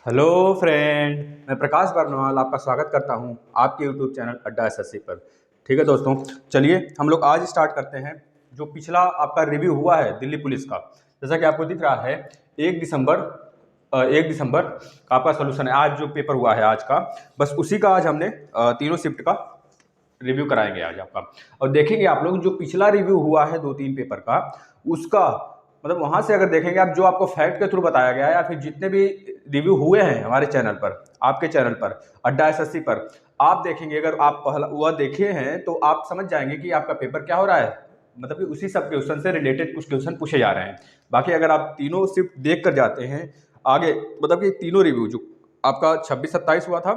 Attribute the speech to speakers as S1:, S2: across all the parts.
S1: Hello friend, मैं प्रकाश बर्नवाल आपका स्वागत करता हूं आपके यूट्यूब चैनल अड्डा एसएससी पर। ठीक है दोस्तों, चलिए हम लोग आज स्टार्ट करते हैं। जो पिछला आपका रिव्यू हुआ है दिल्ली पुलिस का, जैसा कि आपको दिख रहा है 1 दिसंबर का आपका सोल्यूशन है। आज जो पेपर हुआ है आज का, बस उसी का आज हमने तीनों शिफ्ट का रिव्यू कराएंगे आज आपका। और देखेंगे आप लोग जो पिछला रिव्यू हुआ है 2-3 पेपर का, उसका मतलब वहां से अगर देखेंगे आप, जो आपको फैक्ट के थ्रू बताया गया है या फिर जितने भी रिव्यू हुए हैं हमारे चैनल पर, आपके चैनल पर अड्डा एसएससी पर, आप देखेंगे अगर आप पहला वह देखे हैं तो आप समझ जाएंगे कि आपका पेपर क्या हो रहा है। मतलब कि उसी सब क्वेश्चन से रिलेटेड कुछ क्वेश्चन पूछे जा रहे हैं। बाकी अगर आप तीनों शिफ्ट देख कर जाते हैं आगे, मतलब कि तीनों रिव्यू जो आपका 26-27 हुआ था,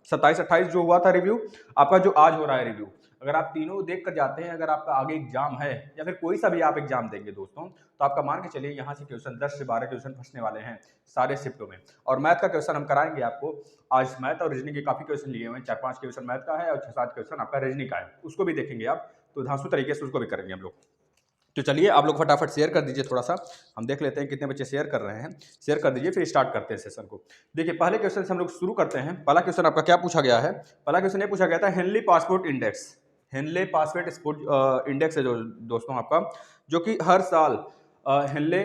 S1: 27-28 जो हुआ था रिव्यू, आपका जो आज हो रहा है रिव्यू, अगर आप तीनों देख कर जाते हैं, अगर आपका आगे एग्जाम है या फिर कोई सा भी आप एग्जाम देंगे दोस्तों, तो आपका मान के चलिए यहाँ से क्वेश्चन 10 से 12 क्वेश्चन फंसने वाले हैं सारे शिफ्टों में। और मैथ का क्वेश्चन हम कराएंगे आपको आज। मैथ और रीजनिंग के काफी क्वेश्चन लिए हुए हैं, 4-5 क्वेश्चन मैथ का है और 6-7 क्वेश्चन आपका रीजनिंग का है, उसको भी देखेंगे आप। तो धांसू तरीके से उसको भी करेंगे हम लोग। तो चलिए आप लोग फटाफट शेयर कर दीजिए, थोड़ा सा हम देख लेते हैं कितने बच्चे शेयर कर रहे हैं। शेयर कर दीजिए, फिर स्टार्ट करते हैं सेशन को। देखिए पहले क्वेश्चन से हम लोग शुरू करते हैं। पहला क्वेश्चन आपका क्या पूछा गया है? पहला क्वेश्चन ये पूछा गया था, Henley passport index. Henley passport index है जो दोस्तों आपका, जो कि हर साल हेनले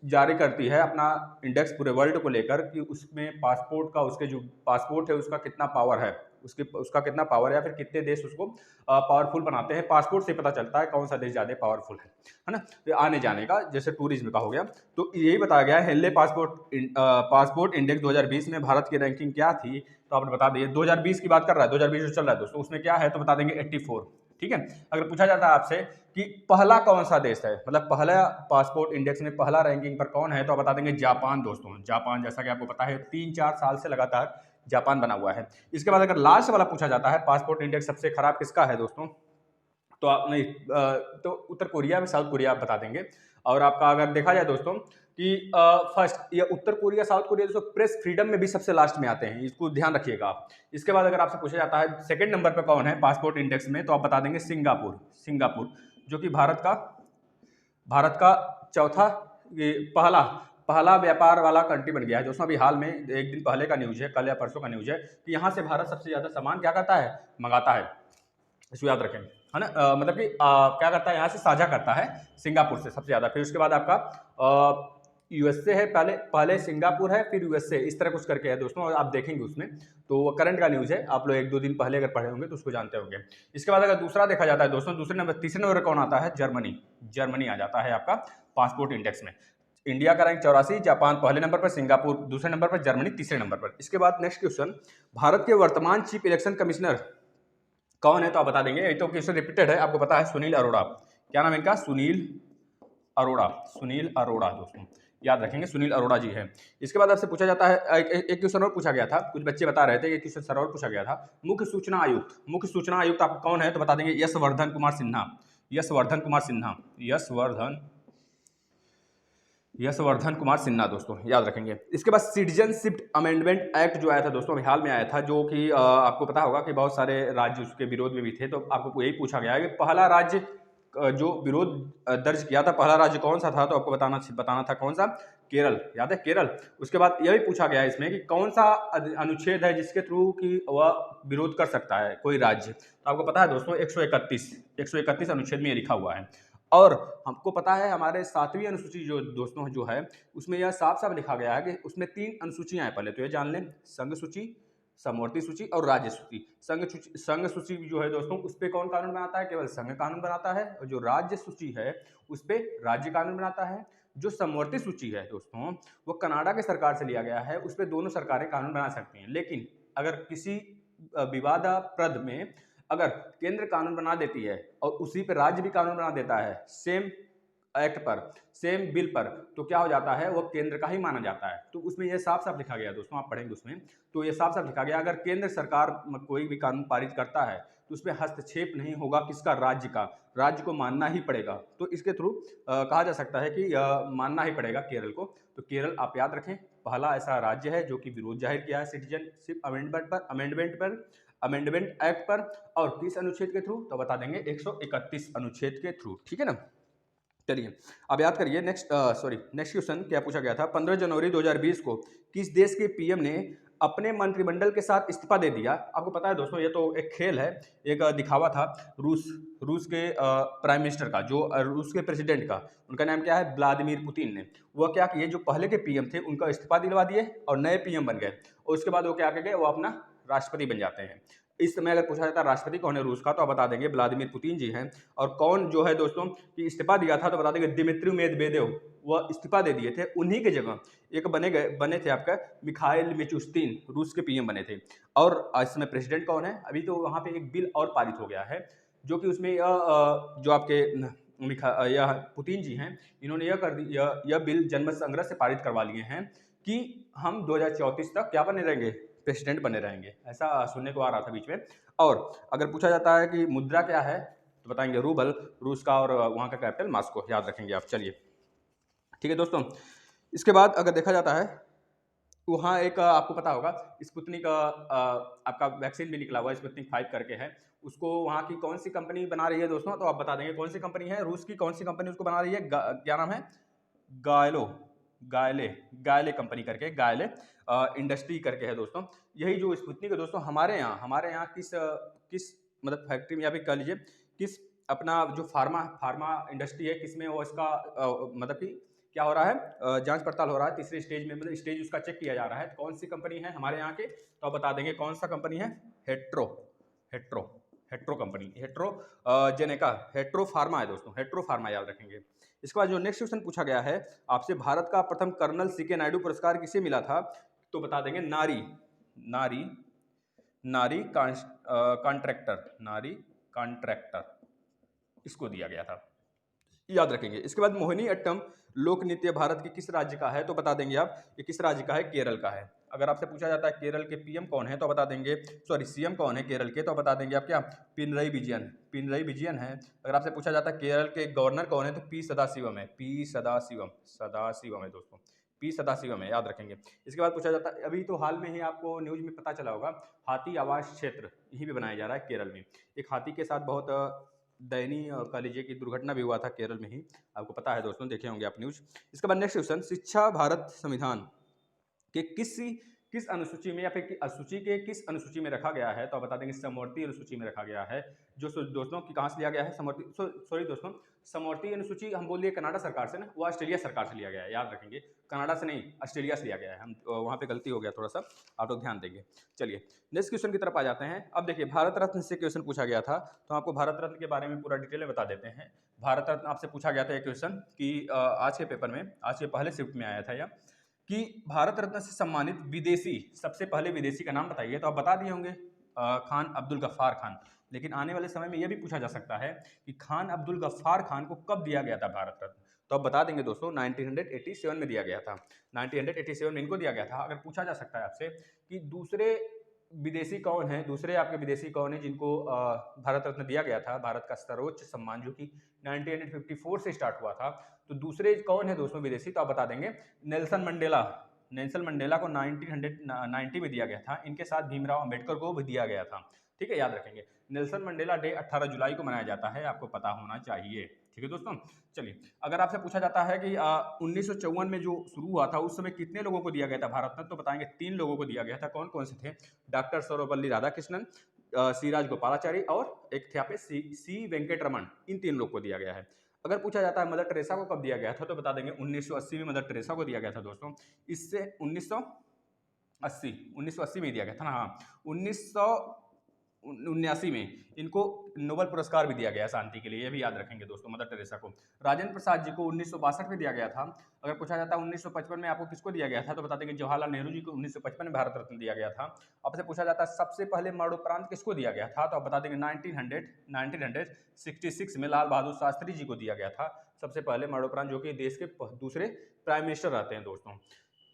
S1: जारी करती है अपना इंडेक्स पूरे वर्ल्ड को लेकर, कि उसमें पासपोर्ट का, उसके जो पासपोर्ट है उसका कितना पावर है, उसका कितना पावर है, या फिर कितने देश उसको पावरफुल बनाते हैं। पासपोर्ट से पता चलता है कौन सा देश ज्यादा पावरफुल है ना, तो आने जाने का, जैसे टूरिज्म का हो गया। तो यही बताया गया है हेनले पासपोर्ट इंडेक्स 2020 में भारत की रैंकिंग क्या थी, तो आपने बता दिए। 2020 की बात कर रहा है, 2020 जो चल रहा है दोस्तों, उसमें क्या है तो बता देंगे 84। ठीक है। अगर पूछा जाता है आपसे कि पहला कौन सा देश है, मतलब पहला पासपोर्ट इंडेक्स में पहला रैंकिंग पर कौन है, तो आप बता देंगे जापान दोस्तों। जापान, जैसा कि आपको पता है 3-4 साल से लगातार जापान बना हुआ है। इसके बाद अगर लास्ट वाला पूछा जाता है पासपोर्ट इंडेक्स सबसे खराब किसका है दोस्तों, तो आप नहीं तो उत्तर कोरिया में, साउथ कोरिया आप बता देंगे। और आपका अगर देखा जाए दोस्तों कि फर्स्ट ये उत्तर कोरिया, साउथ कोरिया दोस्तों प्रेस फ्रीडम में भी सबसे लास्ट में आते हैं, इसको ध्यान रखिएगा आप। इसके बाद अगर आपसे पूछा जाता है सेकंड नंबर पर कौन है पासपोर्ट इंडेक्स में, तो आप बता देंगे सिंगापुर। सिंगापुर जो कि भारत का चौथा, ये पहला पहला व्यापार वाला कंट्री बन गया है दोस्तों। अभी हाल में एक दिन पहले का न्यूज है, कल या परसों का न्यूज है, कि यहाँ से भारत सबसे ज्यादा सामान क्या करता है, मंगाता है। इसको याद रखें, है ना। मतलब कि क्या करता है, यहाँ से साझा करता है सिंगापुर से सबसे ज्यादा। फिर उसके बाद आपका यूएसए है, पहले पहले सिंगापुर है, फिर यूएसए, इस तरह कुछ करके है दोस्तों, और आप देखेंगे उसमें। तो वो करंट का न्यूज है, आप लोग 1-2 दिन पहले अगर पढ़े होंगे तो उसको जानते होंगे। इसके बाद अगर दूसरा देखा जाता है दोस्तों, तीसरे नंबर कौन आता है, जर्मनी। जर्मनी आ जाता है आपका पासपोर्ट इंडेक्स में। इंडिया का रैंक 84, जापान पहले नंबर पर, सिंगापुर दूसरे नंबर पर, जर्मनी तीसरे नंबर पर। इसके बाद नेक्स्ट क्वेश्चन, भारत के वर्तमान चीफ इलेक्शन कमिश्नर कौन है, तो आप बता देंगे। ये तो क्वेश्चन रिपीटेड है, आपको पता है, सुनील अरोड़ा। क्या नाम है इनका, सुनील अरोड़ा। सुनील अरोड़ा दोस्तों याद रखेंगे, सुनील अरोड़ा जी है। इसके बाद आपसे पूछा जाता है एक क्वेश्चन और पूछा गया था, कुछ बच्चे बता रहे थे कि क्वेश्चन सर और पूछा गया था, मुख्य सूचना आयुक्त। मुख्य सूचना आयुक्त आप कौन है, तो बता देंगे यशवर्धन कुमार सिन्हा। यशवर्धन कुमार सिन्हा, यशवर्धन कुमार सिन्हा दोस्तों याद रखेंगे। इसके बाद सिटीजनशिप अमेंडमेंट एक्ट जो आया था दोस्तों, अभी हाल में आया था, जो कि आपको पता होगा कि बहुत सारे राज्य उसके विरोध में भी थे। तो आपको यही पूछा गया है कि पहला राज्य जो विरोध दर्ज किया था, पहला राज्य कौन सा था, तो आपको बताना था कौन सा, केरल। याद है, केरल। उसके बाद यह भी पूछा गया है इसमें कि कौन सा अनुच्छेद है जिसके थ्रू कि वह विरोध कर सकता है कोई राज्य, तो आपको पता है दोस्तों 131 अनुच्छेद में ये लिखा हुआ है। और हमको पता है हमारे 7वीं अनुसूची जो दोस्तों जो है, उसमें यह साफ साफ लिखा गया है कि उसमें 3 अनुसूचियां हैं। पहले तो ये जान लें, संघ सूची, समवर्ती सूची और राज्य सूची। संघ सूची जो है दोस्तों, उस पर कौन कानून बनाता है, केवल संघ कानून बनाता है। और जो राज्य सूची है उस पर राज्य कानून बनाता है। जो समवर्ती सूची है दोस्तों, वो कनाडा की सरकार से लिया गया है, उस पर दोनों सरकारें कानून बना सकती हैं। लेकिन अगर किसी विवादास्पद में अगर केंद्र कानून बना देती है और उसी पर राज्य भी कानून बना देता है, सेम एक्ट पर, सेम बिल पर, तो क्या हो जाता है, वो केंद्र का ही माना जाता है। तो उसमें ये साफ साफ लिखा गया दोस्तों, आप पढ़ेंगे उसमें, तो ये साफ साफ लिखा गया, अगर केंद्र सरकार कोई भी कानून पारित करता है तो उसमें हस्तक्षेप नहीं होगा किसका, राज्य का। राज्य को मानना ही पड़ेगा। तो इसके थ्रू कहा जा सकता है कि मानना ही पड़ेगा केरल को। तो केरल आप याद रखें, पहला ऐसा राज्य है जो कि विरोध जाहिर किया है सिटीजनशिप अमेंडमेंट एक्ट पर। और किस अनुच्छेद के थ्रू, तो बता देंगे 131 अनुच्छेद के थ्रू। ठीक है ना। चलिए अब याद करिए नेक्स्ट क्वेश्चन क्या पूछा गया था। 15 जनवरी 2020 को किस देश के पीएम ने अपने मंत्रिमंडल के साथ इस्तीफा दे दिया? आपको पता है दोस्तों, ये तो एक खेल है, एक दिखावा था। रूस रूस के प्राइम मिनिस्टर का, जो रूस के प्रेसिडेंट का, उनका नाम क्या है, व्लादिमीर पुतिन ने। वह क्या किए, जो पहले के पीएम थे उनका इस्तीफा दिलवा दिए और नए पीएम बन गए, और उसके बाद वो क्या कर गए, वो अपना राष्ट्रपति बन जाते हैं। इस समय अगर पूछा जाता है राष्ट्रपति कौन है रूस का, तो आप बता देंगे व्लादिमीर पुतिन जी हैं। और कौन जो है दोस्तों कि इस्तीफा दिया था, तो बता देंगे दिमित्री मेदवेदेव, वह इस्तीफा दे दिए थे। उन्हीं के जगह एक बने थे आपका मिखाइल मिशुस्तिन, रूस के पीएम बने थे। और इस समय प्रेसिडेंट कौन है, अभी तो वहां पे एक बिल और पारित हो गया है, जो कि उसमें जो आपके यह पुतिन जी हैं, इन्होंने यह कर दी, यह बिल जनमत संग्रह से पारित करवा लिए हैं कि हम 2034 तक क्या बने रहेंगे, प्रेसिडेंट बने रहेंगे। ऐसा सुनने को आ रहा था बीच में। और अगर पूछा जाता है कि मुद्रा क्या है, तो बताएंगे रूबल, रूस का, और वहाँ का कैपिटल मॉस्को, याद रखेंगे आप। चलिए ठीक है दोस्तों। इसके बाद अगर देखा जाता है, वहाँ एक आपको पता होगा स्पुतनिक आपका वैक्सीन भी निकला हुआ है, स्पुतनिक 5 करके है। उसको वहाँ की कौन सी कंपनी बना रही है दोस्तों, तो आप बता देंगे कौन सी कंपनी है, रूस की कौन सी कंपनी उसको बना रही है, क्या नाम है, गायलो गायले गायले कंपनी करके, गायले इंडस्ट्री करके है दोस्तों। यही जो स्पुतनिक है दोस्तों, हमारे यहाँ किस मतलब फैक्ट्री में, या फिर कह लीजिए किस अपना जो फार्मा इंडस्ट्री है, किसमें वो इसका मतलब कि क्या हो रहा है, जांच पड़ताल हो रहा है, तीसरे स्टेज में, मतलब स्टेज उसका चेक किया जा रहा है। कौन सी कंपनी है हमारे यहाँ के, तो आप बता देंगे कौन सा कंपनी है, हेट्रो हेट्रो हेट्रो कंपनी, हेट्रो जेनेका, हेट्रो फार्मा है दोस्तों, हेट्रो फार्मा, याद रखेंगे। इसके बाद जो नेक्स्ट क्वेश्चन पूछा गया है आपसे, भारत का प्रथम कर्नल सीके नायडू पुरस्कार किसे मिला था, तो बता देंगे नारी नारी नारी कॉन्ट्रैक्टर, नारी कॉन्ट्रैक्टर, इसको दिया गया था, याद रखेंगे। इसके बाद मोहिनी अट्टम लोक नृत्य भारत के किस राज्य का है, तो बता देंगे आप ये किस राज्य का है, केरल का है। अगर आपसे पूछा जाता है केरल के पीएम कौन है, तो बता देंगे, सॉरी सीएम कौन है केरल के, तो बता देंगे आप क्या, पिनरई विजयन है। अगर आपसे पूछा जाता है केरल के गवर्नर कौन है, तो पी सदाशिवम है, पी सदाशिवम है दोस्तों, पी सदाशिवम है, याद रखेंगे। इसके बाद पूछा जाता है, अभी तो हाल में ही आपको न्यूज में पता चला होगा, हाथी आवास क्षेत्र यहीं पे बनाया जा रहा है केरल में। एक हाथी के साथ बहुत दयनीय कह लीजिए कि दुर्घटना भी हुआ था केरल में ही, आपको पता है दोस्तों, देखे होंगे आप न्यूज। इसके बाद नेक्स्ट क्वेश्चन, शिक्षा भारत संविधान के किस अनुसूची में, या फिर अनुसूची के किस अनुसूची में रखा गया है, तो आप बता देंगे समवर्ती अनुसूची में रखा गया है। जो दोस्तों की कहाँ से लिया गया है, सॉरी दोस्तों, समवर्ती अनुसूची हम बोल दिए कनाडा सरकार से ना, वो ऑस्ट्रेलिया सरकार से लिया गया है, याद रखेंगे, कनाडा से नहीं ऑस्ट्रेलिया से लिया गया है। हम वहाँ पे गलती हो गया थोड़ा सा, आप लोग ध्यान देंगे। चलिए नेक्स्ट क्वेश्चन की तरफ आ जाते हैं। अब देखिए भारत रत्न से क्वेश्चन पूछा गया था, तो आपको भारत रत्न के बारे में पूरा डिटेल में बता देते हैं। भारत रत्न आपसे पूछा गया था एक क्वेश्चन कि आज के पेपर में, आज के पहले शिफ्ट में आया था यह, कि भारत रत्न से सम्मानित विदेशी, सबसे पहले विदेशी का नाम बताइए, तो आप बता दिए होंगे खान अब्दुल गफ्फार खान। लेकिन आने वाले समय में यह भी पूछा जा सकता है कि खान अब्दुल गफ्फार खान को कब दिया गया था भारत रत्न, तो आप बता देंगे दोस्तों 1987 में दिया गया था, 1987 में इनको दिया गया था। अगर पूछा जा सकता है आपसे कि दूसरे विदेशी कौन है, दूसरे आपके विदेशी कौन है जिनको भारत रत्न दिया गया था, भारत का सर्वोच्च सम्मान जो कि 1954 से स्टार्ट हुआ था, तो दूसरे कौन है दोस्तों विदेशी, तो आप बता देंगे नेल्सन मंडेला। नेल्सन मंडेला को 1990 में दिया गया था। इनके साथ भीमराव अंबेडकर को भी दिया गया था, ठीक है, याद रखेंगे। नेल्सन मंडेला डे 18 जुलाई को मनाया जाता है, आपको पता होना चाहिए, ठीक है दोस्तों। चलिए अगर आपसे पूछा जाता है कि 1954 में जो शुरू हुआ था, उस समय कितने लोगों को दिया गया था भारत रत्न, तो बताएंगे 3 लोगों को दिया गया था। कौन कौन से थे, डॉक्टर सर्वपल्ली राधाकृष्णन, सी राजगोपालाचारी, और एक थे यहाँ पे सी वेंकट रमन, इन 3 लोग को दिया गया है। अगर पूछा जाता है मदर टेरेसा को कब दिया गया था, तो बता देंगे 1980 में मदर टेरेसा को दिया गया था दोस्तों। इससे 1980 में दिया गया था ना, हाँ 1979 में इनको नोबेल पुरस्कार भी दिया गया शांति के लिए, ये भी याद रखेंगे दोस्तों मदर टेरेसा को। राजेंद्र प्रसाद जी को 1962 में दिया गया था। अगर पूछा जाता है 1955 में आपको किसको दिया गया था, तो बता देंगे जवाहरलाल नेहरू जी को 1955 में भारत रत्न दिया गया था। आपसे पूछा जाता है सबसे पहले मरणोपरांत किसको दिया गया था, तो आप बता देंगे 1966 में लाल बहादुर शास्त्री जी को दिया गया था सबसे पहले मरणोपरांत, जो कि देश के दूसरे प्राइम मिनिस्टर रहते हैं दोस्तों।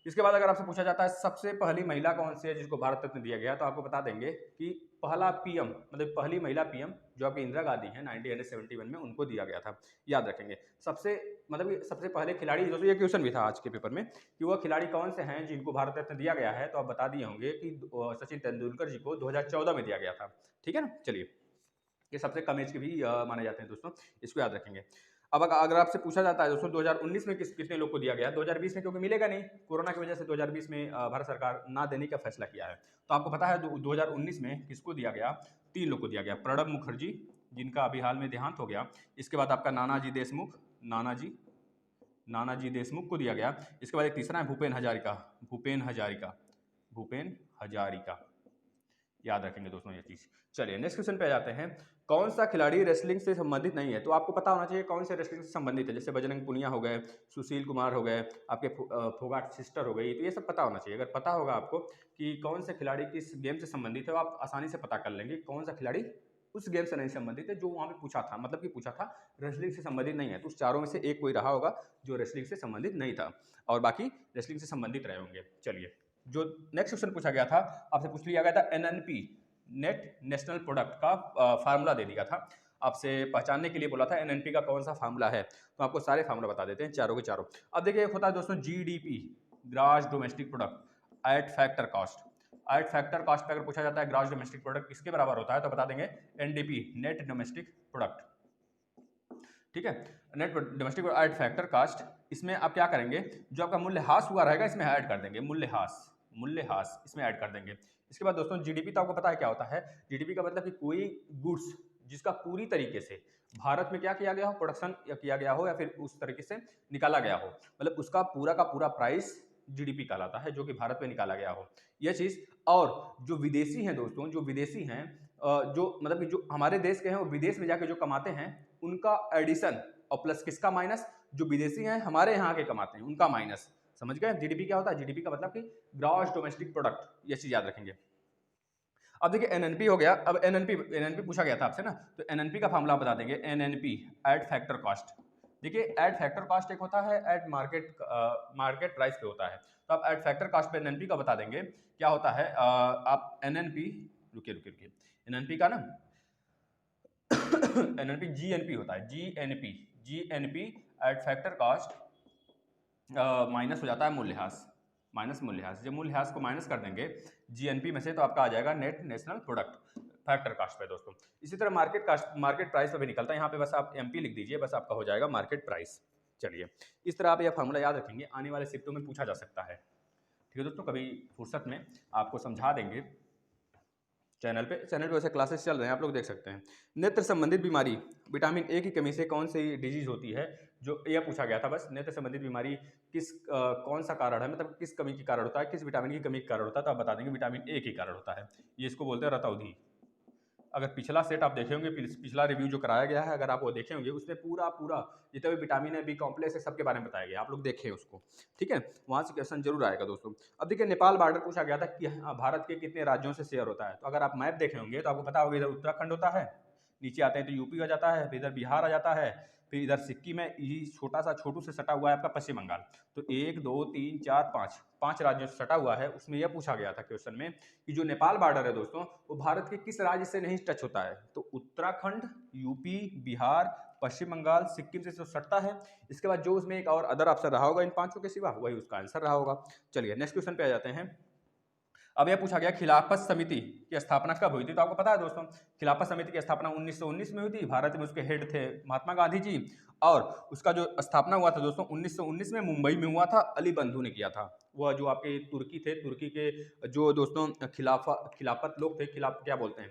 S1: इसके बाद अगर आपसे पूछा जाता है सबसे पहली महिला कौन सी है जिसको भारत रत्न दिया गया, तो आपको बता देंगे कि पहला पीएम, मतलब पहली महिला पीएम जो आपकी इंदिरा गांधी हैं 1971 में, उनको दिया गया था, याद रखेंगे। सबसे पहले खिलाड़ी, दोस्तों ये क्वेश्चन भी था आज के पेपर में कि वह खिलाड़ी कौन से हैं जिनको भारत रत्न दिया गया है, तो आप बता दिए होंगे कि सचिन तेंदुलकर जी को 2014 में दिया गया था, ठीक है ना। चलिए ये सबसे कम एज के भी माने जाते हैं दोस्तों, इसको याद रखेंगे। अब अगर आपसे पूछा जाता है दोस्तों 2019 में कितने लोग को दिया गया, 2020 में क्योंकि मिलेगा नहीं, कोरोना की वजह से 2020 में भारत सरकार ना देने का फैसला किया है। तो आपको पता है 2019 में किसको दिया गया, 3 लोग को दिया गया, प्रणब मुखर्जी जिनका अभी हाल में देहांत हो गया, इसके बाद आपका नानाजी देशमुख को दिया गया, इसके बाद एक तीसरा है भूपेन हजारिका, याद रखेंगे दोस्तों ये चीज। चलिए नेक्स्ट क्वेश्चन पे आ जाते हैं, कौन सा खिलाड़ी रेसलिंग से संबंधित नहीं है, तो आपको पता होना चाहिए कौन से रेसलिंग से संबंधित है, जैसे बजरंग पुनिया हो गए, सुशील कुमार हो गए, आपके फोगाट सिस्टर हो गई, तो ये सब पता होना चाहिए। अगर पता होगा आपको कि कौन से खिलाड़ी किस गेम से संबंधित है, तो आप आसानी से पता कर लेंगे कौन सा खिलाड़ी उस गेम से नहीं संबंधित है जो वहां पे पूछा था, मतलब कि पूछा था रेसलिंग से संबंधित नहीं है, तो उस चारों में से एक कोई रहा होगा जो रेसलिंग से संबंधित नहीं था, और बाकी रेसलिंग से संबंधित रहे होंगे। चलिए जो नेक्स्ट क्वेश्चन पूछा गया था, आपसे पूछ लिया गया था एनएनपी, नेट नेशनल प्रोडक्ट का फार्मूला दे दिया था, आपसे पहचानने के लिए बोला था एनएनपी का कौन सा फार्मूला है, तो आपको सारे फार्मूला बता देते हैं चारों के चारों। अब देखिए एक होता है दोस्तों GDP, gross domestic product at factor cost, eight factor cost पे अगर पूछा जाता है ग्रॉस डोमेस्टिक प्रोडक्ट किसके बराबर होता है, तो बता देंगे एनडीपी, नेट डोमेस्टिक प्रोडक्ट, ठीक है, net domestic eight factor cost. इसमें आप क्या करेंगे, जो आपका मूल्यह्रास हुआ रहेगा इसमें ऐड कर देंगे, मूल्यह्रास इसमें ऐड कर देंगे। इसके बाद दोस्तों जीडीपी तो आपको पता है क्या होता है, जीडीपी का मतलब कि कोई गुड्स जिसका पूरी तरीके से भारत में क्या किया गया हो, प्रोडक्शन किया गया हो या फिर उस तरीके से निकाला गया हो, मतलब उसका पूरा का पूरा प्राइस जीडीपी कहलाता है, जो कि भारत में निकाला गया हो यह चीज। और जो विदेशी हैं दोस्तों, जो विदेशी हैं जो मतलब कि जो हमारे देश के हैं वो विदेश में जाके जो कमाते हैं उनका एडिशन और प्लस किसका माइनस, जो विदेशी हैं हमारे यहाँ के कमाते हैं उनका माइनस। समझ गए जीडीपी क्या होता है, जीडीपी का मतलब कि ग्रॉस डोमेस्टिक प्रोडक्ट, ये चीज याद रखेंगे। अब देखिए एनएनपी हो गया, अब एनएनपी पूछा गया था आपसे ना, तो एनएनपी का फार्मूला बता देंगे, एनएनपी एट फैक्टर कॉस्ट। देखिए एट फैक्टर कॉस्ट एक होता है एट मार्केट प्राइस पे होता है, तो आप एट फैक्टर कॉस्ट पे एनएनपी का बता देंगे क्या होता है। आप एनएनपी रुकिए एनएनपी का ना एनएनपी जीएनपी होता है, GNP eight factor cost minus हो जाता है मूल्यह्रास, जब मूल्यह्रास को माइनस कर देंगे जीएनपी में से तो आपका आ जाएगा net national product factor cost पे दोस्तों। इसी तरह मार्केट प्राइस पे भी निकलता है, यहाँ पे बस आप एमपी लिख दीजिए, बस आपका हो जाएगा मार्केट प्राइस। चलिए इस तरह आप यह फार्मूला याद रखेंगे, आने वाले शिफ्टों में पूछा जा सकता है, ठीक है दोस्तों, कभी फुर्सत में आपको समझा देंगे। चैनल पे वैसे क्लासेस चल रहे हैं, आप लोग देख सकते हैं। नेत्र संबंधित बीमारी, विटामिन ए की कमी से कौन सी डिजीज होती है, जो यह पूछा गया था बस, नेत्र संबंधित बीमारी कौन सा कारण है, मतलब किस कमी के कारण होता है, किस विटामिन की कमी के कारण होता है, तो आप बता देंगे विटामिन ए के कारण होता है, ये इसको बोलते हैं रतौंधी। अगर पिछला सेट आप देखेंगे, पिछला रिव्यू जो कराया गया है अगर आप वो देखेंगे, उसमें पूरा जितने भी विटामिन है, बी कॉम्प्लेक्स है, सबके बारे में बताया गया, आप लोग देखें उसको, ठीक है, वहां से क्वेश्चन जरूर आएगा दोस्तों। अब देखिए नेपाल बॉर्डर पूछा गया था कि भारत के कितने राज्यों से शेयर होता है, तो अगर आप मैप देखे होंगे तो आपको पता होगा इधर उत्तराखंड होता है, नीचे आते हैं तो यूपी आ जाता है, फिर इधर बिहार आ जाता है, फिर इधर सिक्किम है, ये छोटू से सटा हुआ है आपका पश्चिम बंगाल। तो 1 2 3 4 5 राज्यों से सटा हुआ है। उसमें यह पूछा गया था क्वेश्चन में कि जो नेपाल बॉर्डर है दोस्तों वो भारत के किस राज्य से नहीं टच होता है, तो उत्तराखंड, यूपी, बिहार, पश्चिम बंगाल, सिक्किम से सटता है। इसके बाद जो उसमें एक और अदर ऑप्शन रहा होगा इन पांचों के सिवा, वही उसका आंसर रहा होगा। चलिए नेक्स्ट क्वेश्चन पे आ जाते हैं। अब यह पूछा गया खिलाफत समिति की स्थापना कब हुई थी, तो आपको पता है दोस्तों खिलाफत समिति की स्थापना 1919 में हुई थी, भारत में उसके हेड थे महात्मा गांधी जी, और उसका जो स्थापना हुआ था दोस्तों 1919 में मुंबई में हुआ था, अली बंधु ने किया था। वह जो आपके तुर्की थे, तुर्की के जो दोस्तों खिलाफत लोग थे, क्या बोलते हैं,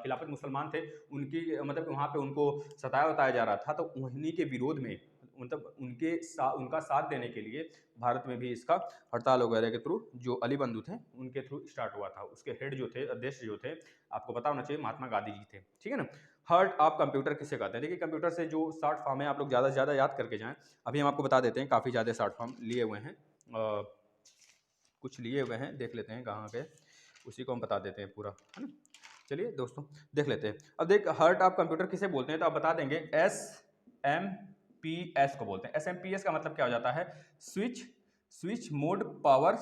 S1: खिलाफत मुसलमान थे, उनकी मतलब वहाँ पे उनको सताया बताया जा रहा था, तो उन्हीं के विरोध में मतलब उनका साथ देने के लिए भारत में भी इसका हड़ताल वगैरह के थ्रू जो अली बंधु थे उनके थ्रू स्टार्ट हुआ था। उसके हेड जो थे, अध्यक्ष जो थे, आपको पता होना चाहिए महात्मा गांधी जी थे, ठीक है ना। हार्ट ऑफ कंप्यूटर किसे कहते हैं, देखिए कंप्यूटर से जो शॉर्ट फॉर्म है आप लोग ज़्यादा से ज़्यादा याद करके जाएं। अभी हम आपको बता देते हैं, काफ़ी ज़्यादा शॉर्ट फॉर्म लिए हुए हैं, कुछ लिए हुए हैं, देख लेते हैं कहाँ पे, उसी को हम बता देते हैं पूरा, है ना। चलिए दोस्तों देख लेते हैं। अब देख हार्ट ऑफ कंप्यूटर किसे बोलते हैं, तो आप बता देंगे SMPS को बोलते हैं। SMPS का मतलब क्या हो जाता है, स्विच मोड पावर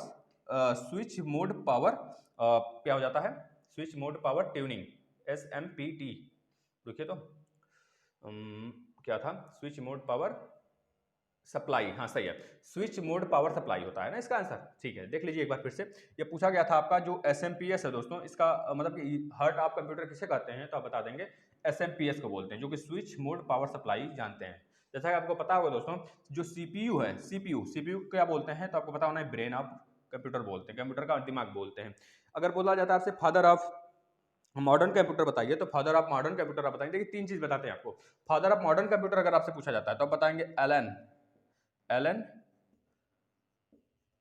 S1: क्या हो जाता है, switch mode power tuning, SMPT। रुकिए तो क्या था, स्विच मोड पावर सप्लाई, हाँ सही है, स्विच मोड पावर सप्लाई होता है ना इसका आंसर, ठीक है। देख लीजिए एक बार फिर से, ये पूछा गया था आपका जो SMPS है दोस्तों, इसका मतलब कि हार्ट ऑफ कंप्यूटर किसे कहते हैं, तो आप बता देंगे SMPS को बोलते हैं, जो कि स्विच मोड पावर सप्लाई जानते हैं। जैसा कि आपको पता होगा दोस्तों, जो सीपीयू है, सीपीयू क्या बोलते हैं, तो आपको पता होना है ब्रेन ऑफ कंप्यूटर बोलते हैं, कंप्यूटर का दिमाग बोलते हैं। अगर बोला जाता है आपसे फादर ऑफ मॉडर्न कंप्यूटर बताइए, तो फादर ऑफ मॉडर्न कंप्यूटर आप बताएंगे। देखिए 3 चीज बताते हैं आपको। फादर ऑफ मॉडर्न कंप्यूटर अगर आपसे पूछा जाता है तो आप बताएंगे एलन एलन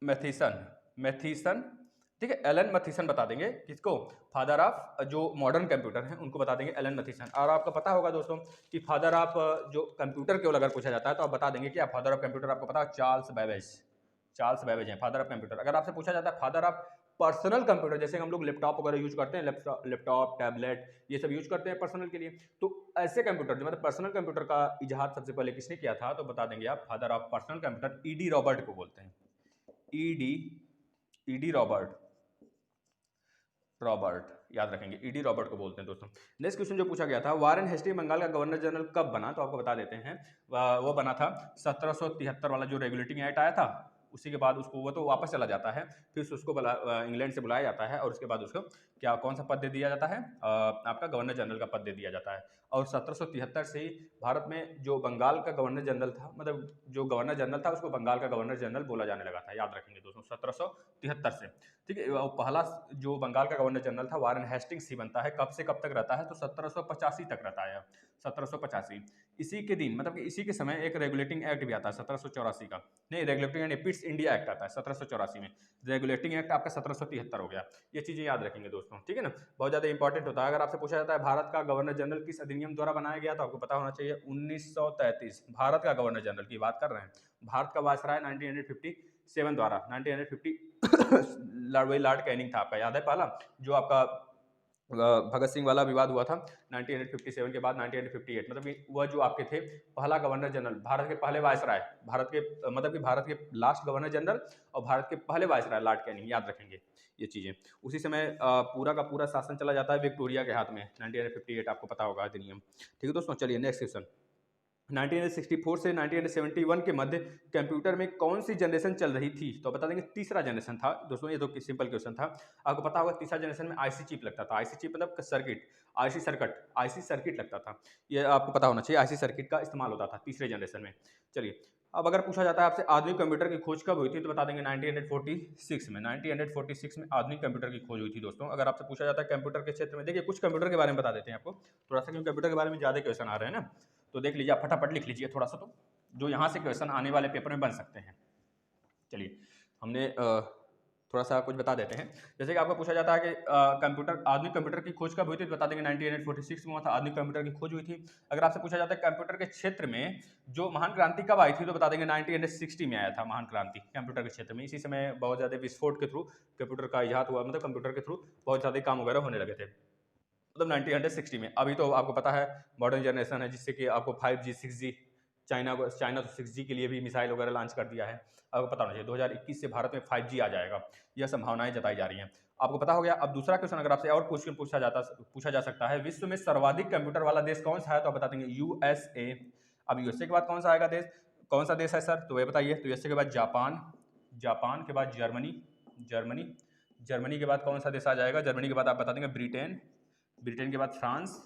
S1: मैथीसन। ठीक है, एलन मैथीसन बता देंगे। किसको? फादर ऑफ जो मॉडर्न कंप्यूटर हैं उनको बता देंगे एलन मैथीसन। और आपको पता होगा दोस्तों कि फादर ऑफ जो कंप्यूटर केवल अगर पूछा जाता है तो आप बता देंगे क्या? फादर ऑफ कंप्यूटर आपको पता है चार्ल्स बेबेज हैं फादर ऑफ कंप्यूटर। अगर आपसे पूछा जाता है फादर ऑफ पर्सनल कंप्यूटर, जैसे हम लोग लैपटॉप वगैरह यूज करते हैं, लैपटॉप टैबलेट ये सब यूज करते हैं पर्सनल के लिए, तो ऐसे कंप्यूटर जो मतलब पर्सनल कंप्यूटर का इजाद सबसे पहले किसने किया था, तो बता देंगे आप father of personal computer ED Robert को बोलते हैं। ईडी रॉबर्ट याद रखेंगे, ईडी रॉबर्ट को बोलते हैं दोस्तों। नेक्स्ट क्वेश्चन जो पूछा गया था, वारेन हेस्टिंग्स बंगाल का गवर्नर जनरल कब बना, तो आपको बता देते हैं। वो बना था 1773 वाला जो रेगुलेटिंग एक्ट आया था, उसी के बाद उसको वो तो वापस चला जाता है, फिर उसको इंग्लैंड से बुलाया जाता है और उसके बाद उसको क्या कौन सा पद दे दिया जाता है, आपका गवर्नर जनरल का पद दे दिया जाता है। और 1773 से ही भारत में जो बंगाल का गवर्नर जनरल था, मतलब जो गवर्नर जनरल था उसको बंगाल का गवर्नर जनरल बोला जाने लगा था, याद रखेंगे दोस्तों 1773 से। ठीक है, पहला जो बंगाल का गवर्नर जनरल था वारेन हेस्टिंग्स ही बनता है। कब से कब तक रहता है, तो 1785 तक रहता है, 1785। इसी के दिन मतलब कि इसी के समय एक रेगुलेटिंग एक्ट भी आता है 1784 का, नहीं regulating and Pitt's India act आता है 1784 में, रेगुलेटिंग एक्ट आपका 1773 हो गया। ये चीजें याद रखेंगे दोस्तों, ठीक है ना, बहुत ज्यादा इंपॉर्टेंट होता है। अगर आपसे पूछा जाता है भारत का गवर्नर जनरल किस अधिनियम द्वारा बनाया गया, तो आपको पता होना चाहिए 1933। भारत का गवर्नर जनरल की बात कर रहे हैं, भारत का वायसराय 1957 द्वारा, 1950 लॉर्ड कैनिंग था आपका, याद है पहला जो आपका भगत सिंह वाला विवाद हुआ था 1957 के बाद 1958, मतलब कि वह जो आपके थे पहला गवर्नर जनरल, भारत के पहले वायसराय, भारत के मतलब कि भारत के लास्ट गवर्नर जनरल और भारत के पहले वायसराय लॉर्ड कैनिंग, याद रखेंगे ये चीजें। उसी समय पूरा का पूरा शासन चला जाता है विक्टोरिया के हाथ में 1958, आपको पता होगा अधिनियम। ठीक है दोस्तों, चलिए नेक्स्ट क्वेश्चन। 1964 से 1971 के मध्य कंप्यूटर में कौन सी जनरेशन चल रही थी, तो बता देंगे तीसरा जनरेशन था दोस्तों। ये तो सिंपल क्वेश्चन था, आपको पता होगा तीसरा जनरेशन में आईसी चिप लगता था। आईसी चिप मतलब सर्किट, आईसी सर्किट लगता था, ये आपको पता होना चाहिए। आईसी सर्किट का इस्तेमाल होता था तीसरे जनरेशन में। चलिए, अब अगर पूछा जाता है आपसे आधुनिक कंप्यूटर की खोज कब हुई थी, तो बता देंगे 1946 में। 1946 में आधुनिक कंप्यूटर की खोज हुई थी दोस्तों। अगर आपसे पूछा जाता है कंप्यूटर के क्षेत्र में, देखिए कुछ कंप्यूटर के बारे में बता देते हैं आपको थोड़ा सा, क्योंकि कंप्यूटर के बारे में ज़्यादा क्वेश्चन आ रहे हैं ना, तो देख लीजिए, आप फटाफट लिख लीजिए थोड़ा सा, तो जो यहाँ से क्वेश्चन आने वाले पेपर में बन सकते हैं। चलिए, हमने थोड़ा सा कुछ बता देते हैं। जैसे कि आपको पूछा जाता है कि कंप्यूटर आधुनिक कंप्यूटर की खोज कब हुई थी, तो बता देंगे 1946 में हुआ था, आधुनिक कंप्यूटर की खोज हुई थी। अगर आपसे पूछा जाता है कंप्यूटर के क्षेत्र में जो महान क्रांति कब आई थी, तो बता देंगे 1960 में आया था महान क्रांति कंप्यूटर के क्षेत्र में। इसी समय बहुत ज़्यादा विस्फोट के थ्रू कंप्यूटर का इजाद हुआ, मतलब कंप्यूटर के थ्रू बहुत ज़्यादा काम वगैरह होने लगे थे, मतलब 1960 में। अभी तो आपको पता है मॉडर्न जनरेशन है, जिससे कि आपको 5G 6G, चाइना तो 6G के लिए भी मिसाइल वगैरह लॉन्च कर दिया है। आपको पता होना चाहिए 2021 से भारत में 5G आ जाएगा, यह संभावनाएं जताई जा रही हैं। आपको पता हो गया। अब दूसरा क्वेश्चन अगर आपसे और क्वेश्चन पूछा जा सकता है, विश्व में सर्वाधिक कंप्यूटर वाला देश कौन सा है, तो आप बता देंगे यूएसए। अब यूएसए के बाद कौन सा आएगा देश, कौन सा देश है सर, तो ये बताइए। तो यूएसए के बाद जापान के बाद जर्मनी के बाद कौन सा देश आ जाएगा, जर्मनी के बाद आप बता देंगे ब्रिटेन के बाद फ्रांस।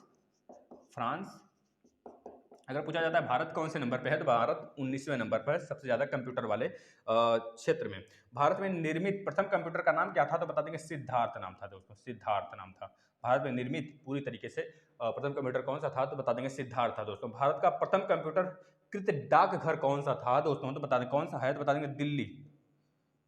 S1: अगर पूछा जाता है भारत कौन से नंबर पे है, तो भारत 19वें नंबर पर है सबसे ज़्यादा कंप्यूटर वाले क्षेत्र में। भारत में निर्मित प्रथम कंप्यूटर का नाम क्या था, तो बता देंगे सिद्धार्थ नाम था दोस्तों, सिद्धार्थ नाम था। भारत में निर्मित पूरी तरीके से प्रथम कंप्यूटर कौन सा था, तो बता देंगे सिद्धार्थ था दोस्तों। भारत का प्रथम कंप्यूटर कृत डाकघर कौन सा था दोस्तों, तो बता दें कौन सा है, तो बता देंगे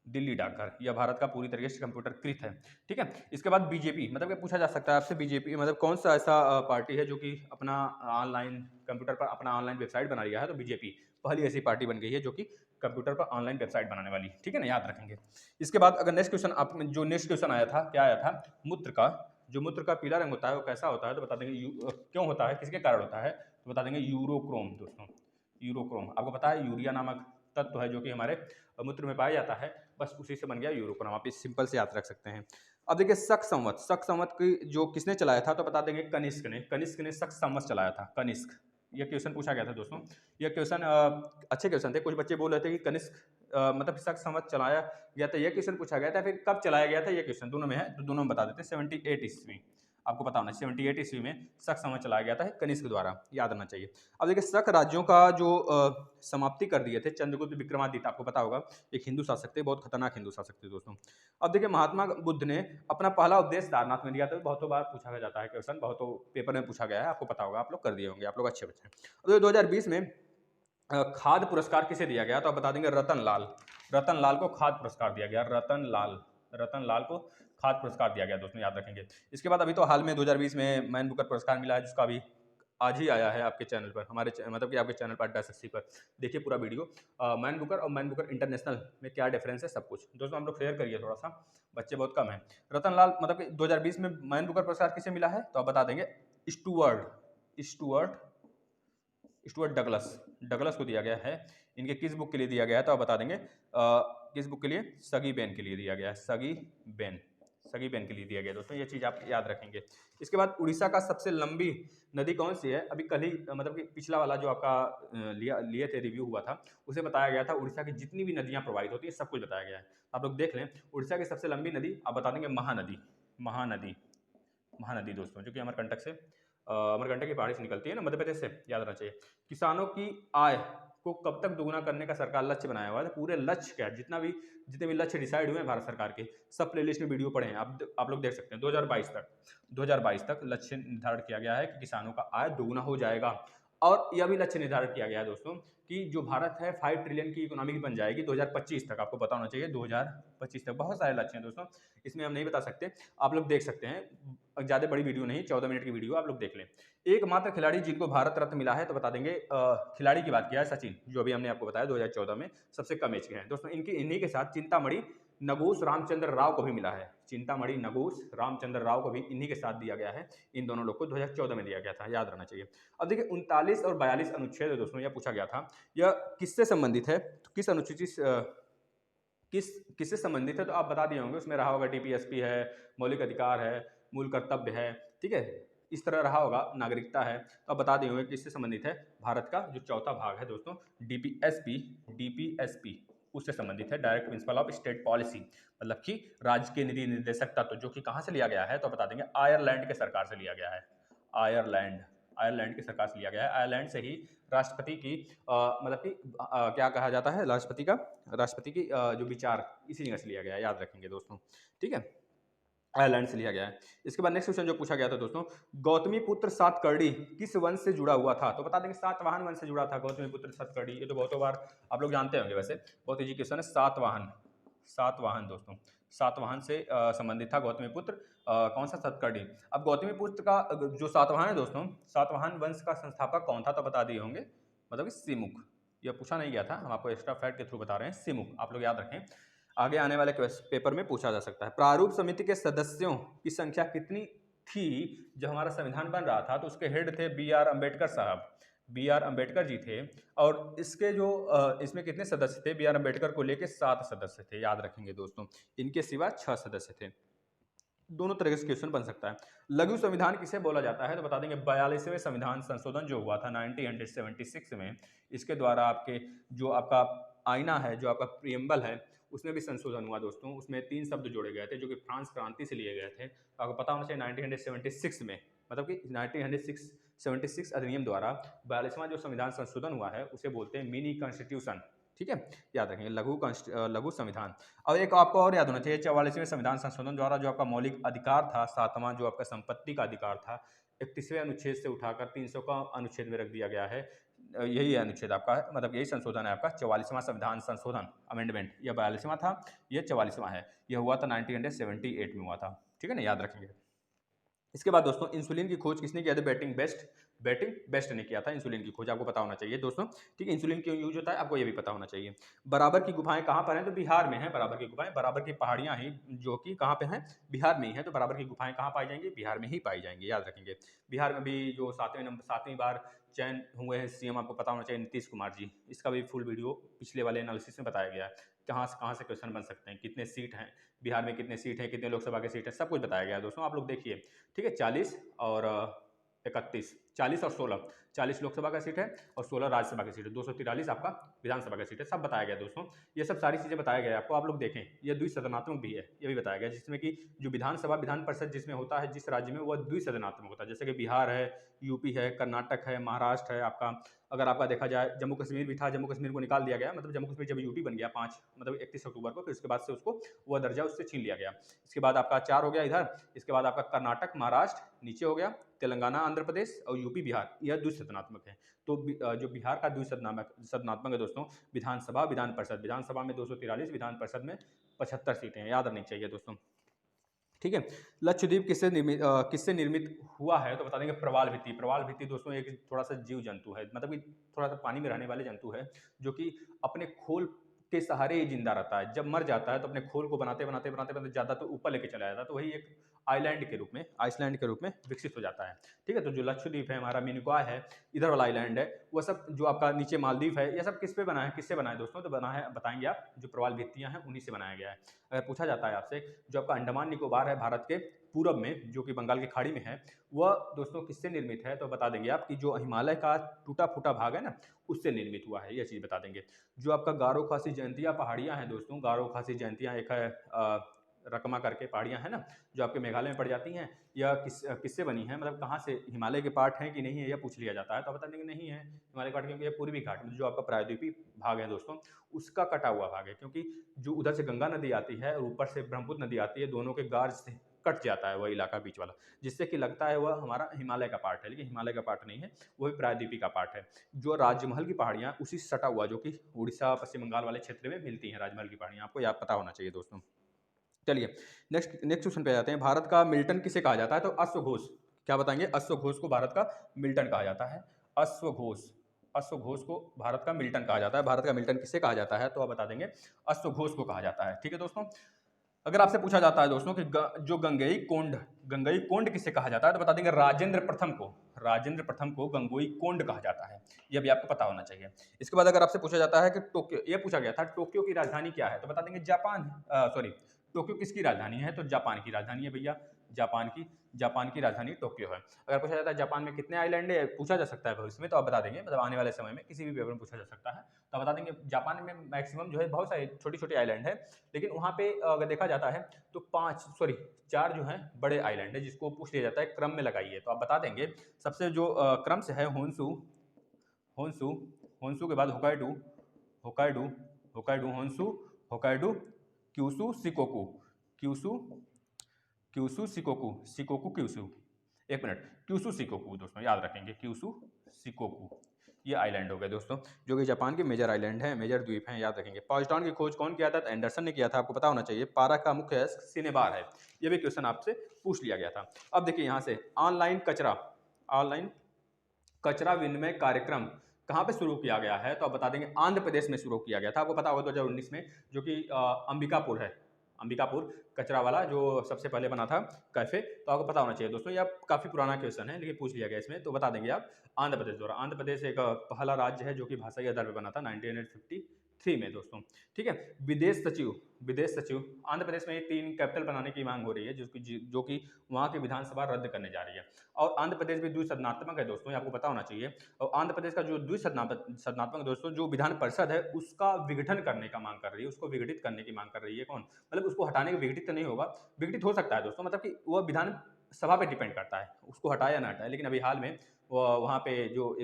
S1: दिल्ली डाकघर। यह भारत का पूरी तरीके से कंप्यूटर कृत है, ठीक है। इसके बाद बीजेपी, मतलब कि पूछा जा सकता है आपसे बीजेपी मतलब कौन सा ऐसा पार्टी है जो कि अपना ऑनलाइन कंप्यूटर पर अपना ऑनलाइन वेबसाइट बना लिया है, तो बीजेपी पहली ऐसी पार्टी बन गई है जो कि कंप्यूटर पर ऑनलाइन वेबसाइट बनाने वाली, ठीक है ना, याद रखेंगे। इसके बाद अगर नेक्स्ट क्वेश्चन आप जो नेक्स्ट क्वेश्चन आया था, क्या आया था, मूत्र का पीला रंग होता है वो कैसा होता है, तो बता देंगे क्यों होता है, किसके कारण होता है, तो बता देंगे यूरोक्रोम दोस्तों, यूरोक्रोम। आपको पता है यूरिया नामक तत्व है जो कि हमारे मूत्र में पाया जाता है, बस उसी से बन गया यूरोक्रोम। आप इस सिंपल से याद रख सकते हैं। अब देखिए शक संवत की जो किसने चलाया था, तो बता देंगे कनिष्क ने शक संवत चलाया था, कनिष्क। यह क्वेश्चन पूछा गया था दोस्तों। यह क्वेश्चन अच्छे क्वेश्चन थे। कुछ बच्चे बोल रहे थे कि कनिष्क मतलब शक संवत चलाया गया था, यह क्वेश्चन पूछा गया था। फिर कब चलाया गया था, यह क्वेश्चन दोनों में है, तो दोनों में बता देते हैं 78 ईस्वी। आपको पता होना 78 ईस्वी में शक समझ चलाया गया था कनिष्क द्वारा, याद रखना चाहिए। अब देखिए शक राज्यों का जो समाप्ति कर दिए थे चंद्रगुप्त विक्रमादित्य, आपको पता होगा एक हिंदू शासक थे, बहुत खतरनाक हिंदू शासक थे दोस्तों। अब देखिए महात्मा बुद्ध ने अपना पहला उपदेश सारनाथ में दिया था, बहुतों बार पूछा जाता है क्वेश्चन, बहुतों पेपर में पूछा गया है, आपको पता होगा, आप लोग कर दिए होंगे, आप लोग अच्छे बच्चे हैं। अब 2020 में खाद्य पुरस्कार किसे दिया गया तो आप बता देंगे रतन लाल को खाद्य पुरस्कार दिया गया, रतन लाल को खाद्य पुरस्कार दिया गया दोस्तों, याद रखेंगे। इसके बाद अभी तो हाल में 2020 में मैन बुकर पुरस्कार मिला है, जिसका अभी आज ही आया है आपके चैनल पर, हमारे मतलब कि आपके चैनल पर अड्डा 60 पर देखिए पूरा वीडियो, मैन बुकर और मैन बुकर इंटरनेशनल में क्या डिफरेंस है सब कुछ दोस्तों, हम लोग शेयर करिए थोड़ा सा, बच्चे बहुत कम हैं। रतन लाल मतलब कि 2020 में मैन बुकर पुरस्कार किसे मिला है तो आप बता देंगे स्टुअर्ट डगलस को दिया गया है। इनके किस बुक के लिए दिया गया है तो आप बता देंगे किस बुक के लिए, सगी बेन के लिए दिया गया है, सगी बेन के लिए दिया गया दोस्तों, ये चीज़ आप याद रखेंगे। इसके बाद उड़ीसा का सबसे लंबी नदी कौन सी है, अभी कल ही मतलब कि पिछला वाला जो आपका लिए थे रिव्यू हुआ था, उसे बताया गया था उड़ीसा की जितनी भी नदियाँ प्रवाहित होती है सब कुछ बताया गया है, आप लोग देख लें। उड़ीसा की सबसे लंबी नदी आप बता देंगे महानदी दोस्तों, जो कि अमरकंटक से अमरकंटक की पहाड़ी से निकलती है ना, मध्य प्रदेश से, याद रखना चाहिए। किसानों की आय को कब तक दोगुना करने का सरकार लक्ष्य बनाया हुआ है, पूरे लक्ष्य क्या है, जितने भी लक्ष्य डिसाइड हुए हैं भारत सरकार के, सब प्लेलिस्ट में वीडियो पड़े हैं, आप लोग देख सकते हैं। 2022 तक लक्ष्य निर्धारित किया गया है कि किसानों का आय दोगुना हो जाएगा, और यह भी लक्ष्य निर्धारित किया गया है दोस्तों कि जो भारत है 5 ट्रिलियन की इकोनॉमी बन जाएगी 2025 तक, आपको पता होना चाहिए 2025 तक। बहुत सारे लक्ष्य हैं दोस्तों, इसमें हम नहीं बता सकते, आप लोग देख सकते हैं, ज़्यादा बड़ी वीडियो नहीं, 14 मिनट की वीडियो, आप लोग देख लें। एकमात्र खिलाड़ी जिनको भारत रत्न मिला है तो बता देंगे, खिलाड़ी की बात किया है सचिन, जो अभी हमने आपको बताया 2014 में सबसे कम एज के हैं दोस्तों। इन्हीं के साथ चिंतामणि नगोश रामचंद्र राव को भी मिला है, चिंतामणि नगोश रामचंद्र राव को भी इन्हीं के साथ दिया गया है, इन दोनों लोग को 2014 में दिया गया था, याद रहना चाहिए। अब देखिए 39 और 42 अनुच्छेद है दोस्तों, यह पूछा गया था, यह किससे संबंधित है, तो किस अनुसूचित किससे संबंधित है तो आप बता दिए होंगे, उसमें रहा होगा टीपीएसपी है, मौलिक अधिकार है, मूल कर्तव्य है, ठीक है, इस तरह रहा होगा, नागरिकता है, तो आप बता दिए होंगे किससे संबंधित है, भारत का जो चौथा भाग है दोस्तों डीपीएसपी उससे संबंधित है, direct principle of state policy, मतलब कि राज्य के निधि निर्देशक तत्व, जो कि कहाँ से लिया गया है तो बता देंगे आयरलैंड के सरकार से लिया गया है, आयरलैंड की सरकार से लिया गया है। आयरलैंड से ही राष्ट्रपति की मतलब कि क्या कहा जाता है, राष्ट्रपति की जो विचार इसी जगह से लिया गया है, याद रखेंगे दोस्तों, ठीक है, आयरलैंड से लिया गया है। इसके बाद नेक्स्ट क्वेश्चन जो पूछा गया था दोस्तों, गौतमी पुत्र सातकर्णी किस वंश से जुड़ा हुआ था तो बता देंगे सातवाहन वंश से जुड़ा था गौतमी पुत्र सातकर्णी, ये तो बहुतों बार आप लोग जानते होंगे, वैसे बहुत इजी क्वेश्चन है। सातवाहन दोस्तों, सातवाहन से संबंधित था गौतमी पुत्र कौन सा, सातकर्णी। अब गौतमी पुत्र का जो सातवाहन है दोस्तों, सातवाहन वंश का संस्थापक कौन था तो बता दिए होंगे, मतलब कि सिमुक, यह पूछा नहीं गया था, हम आपको एक्स्ट्रा फैक्ट के थ्रू बता रहे हैं, सिमुक, आप लोग याद रखें, आगे आने वाले पेपर में पूछा जा सकता है। प्रारूप समिति के सदस्यों की संख्या कितनी थी जब हमारा संविधान बन रहा था, तो उसके हेड थे बी आर अम्बेडकर जी थे, और इसके जो इसमें कितने सदस्य थे, बी आर अम्बेडकर को लेकर 7 सदस्य थे, याद रखेंगे दोस्तों, इनके सिवा 6 सदस्य थे। दोनों तरह से क्वेश्चन बन सकता है। लघु संविधान किसे बोला जाता है तो बता देंगे 42वें संविधान संशोधन जो हुआ था 1976 में, इसके द्वारा आपके जो आपका आईना है, जो आपका प्रियम्बल है, उसमें भी संशोधन हुआ दोस्तों, उसमें 3 शब्द जोड़े गए थे जो कि फ्रांस क्रांति से लिए गए थे, तो आपको पता होना चाहिए 1976 में, मतलब कि 1976 अधिनियम द्वारा 42वां जो संविधान संशोधन हुआ है उसे बोलते हैं मिनी कॉन्स्टिट्यूशन, ठीक है, याद रखेंगे, लघु संविधान। और एक आपको और याद होना चाहिए 44वें संविधान संशोधन द्वारा जो आपका मौलिक अधिकार था, 7वां जो आपका संपत्ति का अधिकार था, 31वें अनुच्छेद से उठाकर 300 का अनुच्छेद में रख दिया गया है, यही अनुच्छेद आपका, मतलब यही संशोधन है आपका 44वां संविधान संशोधन अमेंडमेंट, यह 42वां था, यह 44वां है, यह हुआ था 1978 में हुआ था, ठीक है ना, याद रखेंगे। इसके बाद दोस्तों इंसुलिन की खोज किसने किया था, बेटिंग बेस्ट ने किया था इंसुलिन की खोज, आपको पता होना चाहिए दोस्तों, ठीक है, इंसुलिन क्यों यूज होता है आपको ये भी पता होना चाहिए। बराबर की गुफाएं कहाँ पर हैं तो बिहार में हैं बराबर की गुफाएं, बराबर की पहाड़ियां ही जो कि कहाँ पे हैं, बिहार में ही है, तो बराबर की गुफाएं कहाँ पाई जाएंगी, बिहार में ही पाई जाएंगी, याद रखेंगे। बिहार में भी जो 7वीं बार चयन हुए हैं सीएम, आपको पता होना चाहिए नीतीश कुमार जी, इसका भी फुल वीडियो पिछले वाले एनालिसिस में बताया गया है, कहाँ से क्वेश्चन बन सकते हैं, कितने सीट हैं बिहार में, कितने सीट हैं, कितने लोकसभा के सीट है, सब कुछ बताया गया है दोस्तों, आप लोग देखिए, ठीक है, 40 और 31 40 और 16, 40 लोकसभा का सीट है और 16 राज्यसभा की सीट है, 243 आपका विधानसभा का सीट है। सब बताया गया दोस्तों, ये सब सारी चीज़ें बताया गया आपको। आप लोग देखें, ये द्विसदनात्मक भी है, ये भी बताया गया, जिसमें कि जो विधानसभा विधान परिषद जिसमें होता है जिस राज्य में, वह द्विसदनात्मक होता है। जैसे कि बिहार है, यूपी है, कर्नाटक है, महाराष्ट्र है आपका। अगर आपका देखा जाए जम्मू कश्मीर भी था, जम्मू कश्मीर को निकाल दिया गया, मतलब जम्मू कश्मीर जब यूटी बन गया 5 मतलब 31 अक्टूबर को, फिर उसके बाद से उसको वह दर्जा उससे छीन लिया गया। इसके बाद आपका 4 हो गया इधर, इसके बाद आपका कर्नाटक महाराष्ट्र नीचे हो गया, तेलंगाना आंध्र प्रदेश और यूपी बिहार, यह द्विसदनात्मक है। तो जो बिहार का द्विसदनात्मक है दोस्तों, विधानसभा विधान परिषद, विधानसभा में 243, विधान परिषद में 75 सीटें हैं, याद रखनी चाहिए दोस्तों। ठीक है, लक्षद्वीप किससे निर्मित हुआ है तो बता देंगे प्रवाल भित्ति। प्रवाल भित्ति दोस्तों एक थोड़ा सा जीव जंतु है, मतलब कि थोड़ा सा पानी में रहने वाले जंतु है, जो कि अपने खोल के सहारे ही जिंदा रहता है। जब मर जाता है तो अपने खोल को बनाते बनाते बनाते बनाते ज्यादा तो ऊपर लेके चला जाता है, तो वही एक आइलैंड के रूप में, आइसलैंड के रूप में विकसित हो जाता है। ठीक है, तो जो लक्षद्वीप है हमारा, मिनिकॉय है, इधर वाला आइलैंड है, वह सब जो आपका नीचे मालदीव है, ये सब किस पे बना है, किससे बना है दोस्तों, तो बना है बताएंगे आप, जो प्रवाल भित्तियां हैं उन्हीं से बनाया गया है। अगर पूछा जाता है आपसे, जो आपका अंडमान निकोबार है भारत के पूरब में, जो कि बंगाल की खाड़ी में है, वह दोस्तों किससे निर्मित है तो बता देंगे आप कि जो हिमालय का टूटा फूटा भाग है ना, उससे निर्मित हुआ है, यह चीज़ बता देंगे। जो आपका गारो खासी जयंतिया पहाड़ियाँ हैं दोस्तों, गारो खासी जयंतिया एक है रकमा करके पहाड़ियाँ हैं ना, जो आपके मेघालय में पड़ जाती हैं, यह किससे बनी है, मतलब कहाँ से, हिमालय के पार्ट हैं कि नहीं है, यह पूछ लिया जाता है तो बता देंगे नहीं है हिमालय पार्ट, क्योंकि यह पूर्वी घाट में जो आपका प्रायद्वीपीय भाग है दोस्तों, उसका कटा हुआ भाग है। क्योंकि जो उधर से गंगा नदी आती है और ऊपर से ब्रह्मपुत्र नदी आती है, दोनों के गार्ज से कट जाता है वह इलाका बीच वाला, जिससे कि लगता है वह हमारा हिमालय का पार्ट है, लेकिन हिमालय का पार्ट नहीं है, वही प्रायद्वीपीय का पार्ट है। जो राजमहल की पहाड़ियाँ उसी से सटा हुआ, जो कि उड़ीसा पश्चिम बंगाल वाले क्षेत्र में मिलती हैं, राजमहल की पहाड़ियाँ, आपको याद पता होना चाहिए दोस्तों। चलिए नेक्स्ट नेक्स्ट क्वेश्चन पे जाते हैं। भारत का मिल्टन किसे कहा जाता है तो अश्वघोष, क्या बताएंगे, अश्वघोष को भारत का मिल्टन कहा जाता है। अश्वघोष, अश्वघोष को भारत का मिल्टन कहा जाता है। भारत का मिल्टन किसे कहा जाता है तो आप बता देंगे अश्वघोष को कहा जाता है। ठीक है दोस्तों, अगर आपसे पूछा जाता है दोस्तों कि जो गंगेई कोंड, गंगेई कोंड किसे कहा जाता है तो बता देंगे राजेंद्र प्रथम को, राजेंद्र प्रथम को गंगोई कोंड कहा जाता है, यह भी आपको पता होना चाहिए। इसके बाद अगर आपसे पूछा जाता है कि टोक्यो, यह पूछा गया था टोक्यो की राजधानी क्या है तो बता देंगे जापान, सॉरी टोक्यो किसकी राजधानी है तो जापान की राजधानी है भैया, जापान की राजधानी टोक्यो है। अगर पूछा जाता है जापान में कितने आइलैंड है, पूछा जा सकता है भविष्य में, तो आप बता देंगे, मतलब आने वाले समय में किसी भी पेपर में पूछा जा सकता है, तो आप बता देंगे जापान में मैक्सिमम जो है बहुत सारे छोटी छोटी आइलैंड है, लेकिन वहाँ पे अगर देखा जाता है तो 4 जो है बड़े आइलैंड है, जिसको पूछ लिया जाता है क्रम में लगाइए, तो आप बता देंगे सबसे जो क्रम से है होन्सू, होन्सू, होन्सू के बाद Hokkaido, Hokkaido, Hokkaido Honshu, Hokkaido, Kyushu, Shikoku, Kyushu, Kyushu Shikoku, Shikoku Kyushu, एक मिनट, क्यूसू सिकोकू दोस्तों याद रखेंगे, क्यूसू सिकोकू, ये आइलैंड हो गए दोस्तों, जो कि जापान के मेजर आइलैंड हैं, मेजर द्वीप हैं, याद रखेंगे। पॉइजडॉन की खोज कौन किया था तो एंडरसन ने किया था, आपको पता होना चाहिए। पारा का मुख्य सिनेबार है, ये भी क्वेश्चन आपसे पूछ लिया गया था। अब देखिए यहाँ से ऑनलाइन कचरा विनिमय कार्यक्रम कहाँ पे शुरू किया गया है तो आप बता देंगे आंध्र प्रदेश में शुरू किया गया था। आपको पता होगा 2019 में, जो कि अंबिकापुर है, अंबिकापुर कचरा वाला जो सबसे पहले बना था कैफे, तो आपको पता होना चाहिए दोस्तों। ये काफ़ी पुराना क्वेश्चन है लेकिन पूछ लिया गया इसमें, तो बता देंगे आप आंध्र प्रदेश द्वारा। आंध्र प्रदेश एक पहला राज्य है जो कि भाषाई आधार पर बना था 1953 में दोस्तों। ठीक है, विदेश सचिव, विदेश सचिव, आंध्र प्रदेश में 3 कैपिटल बनाने की मांग हो रही है, जो कि वहाँ की विधानसभा रद्द करने जा रही है। और आंध्र प्रदेश भी द्विसदनात्मक है दोस्तों, ये आपको पता होना चाहिए। और आंध्र प्रदेश का जो द्विसदनात्मक दोस्तों, जो विधान परिषद है उसका विघटन करने का मांग कर रही है, उसको विघटित करने की मांग कर रही है। कौन, मतलब उसको हटाने का, विघटित तो नहीं होगा, विघटित हो सकता है दोस्तों, मतलब कि वह विधान सभा पे डिपेंड करता है उसको हटाए या ना हटाए, लेकिन अभी हाल में वहाँ पे जो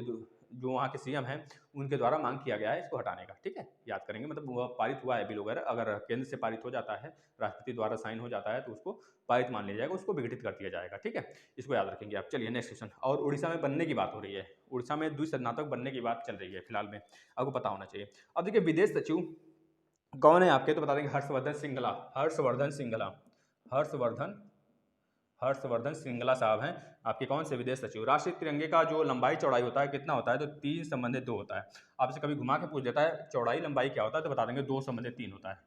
S1: वहाँ के सीएम हैं उनके द्वारा मांग किया गया है इसको हटाने का। ठीक है, याद करेंगे, मतलब वह पारित हुआ है बिल वगैरह, अगर केंद्र से पारित हो जाता है, राष्ट्रपति द्वारा साइन हो जाता है तो उसको पारित मान लिया जाएगा, उसको विघटित कर दिया जाएगा। ठीक है, इसको याद रखेंगे आप। चलिए नेक्स्ट क्वेश्चन, और उड़ीसा में बनने की बात हो रही है, उड़ीसा में द्विसदनात्मक बनने की बात चल रही है फिलहाल में, आपको पता होना चाहिए। अब देखिए विदेश सचिव कौन है आपके तो बता देंगे हर्षवर्धन श्रृंगला, हर्षवर्धन श्रृंगला, हर्षवर्धन श्रृंगला साहब हैं आपके कौन से विदेश सचिव। राष्ट्रीय तिरंगे का जो लंबाई चौड़ाई होता है कितना होता है तो 3 संबंधित 2 होता है। आपसे कभी घुमा के पूछ देता है चौड़ाई लंबाई क्या होता है तो बता देंगे 2 संबंधित 3 होता है,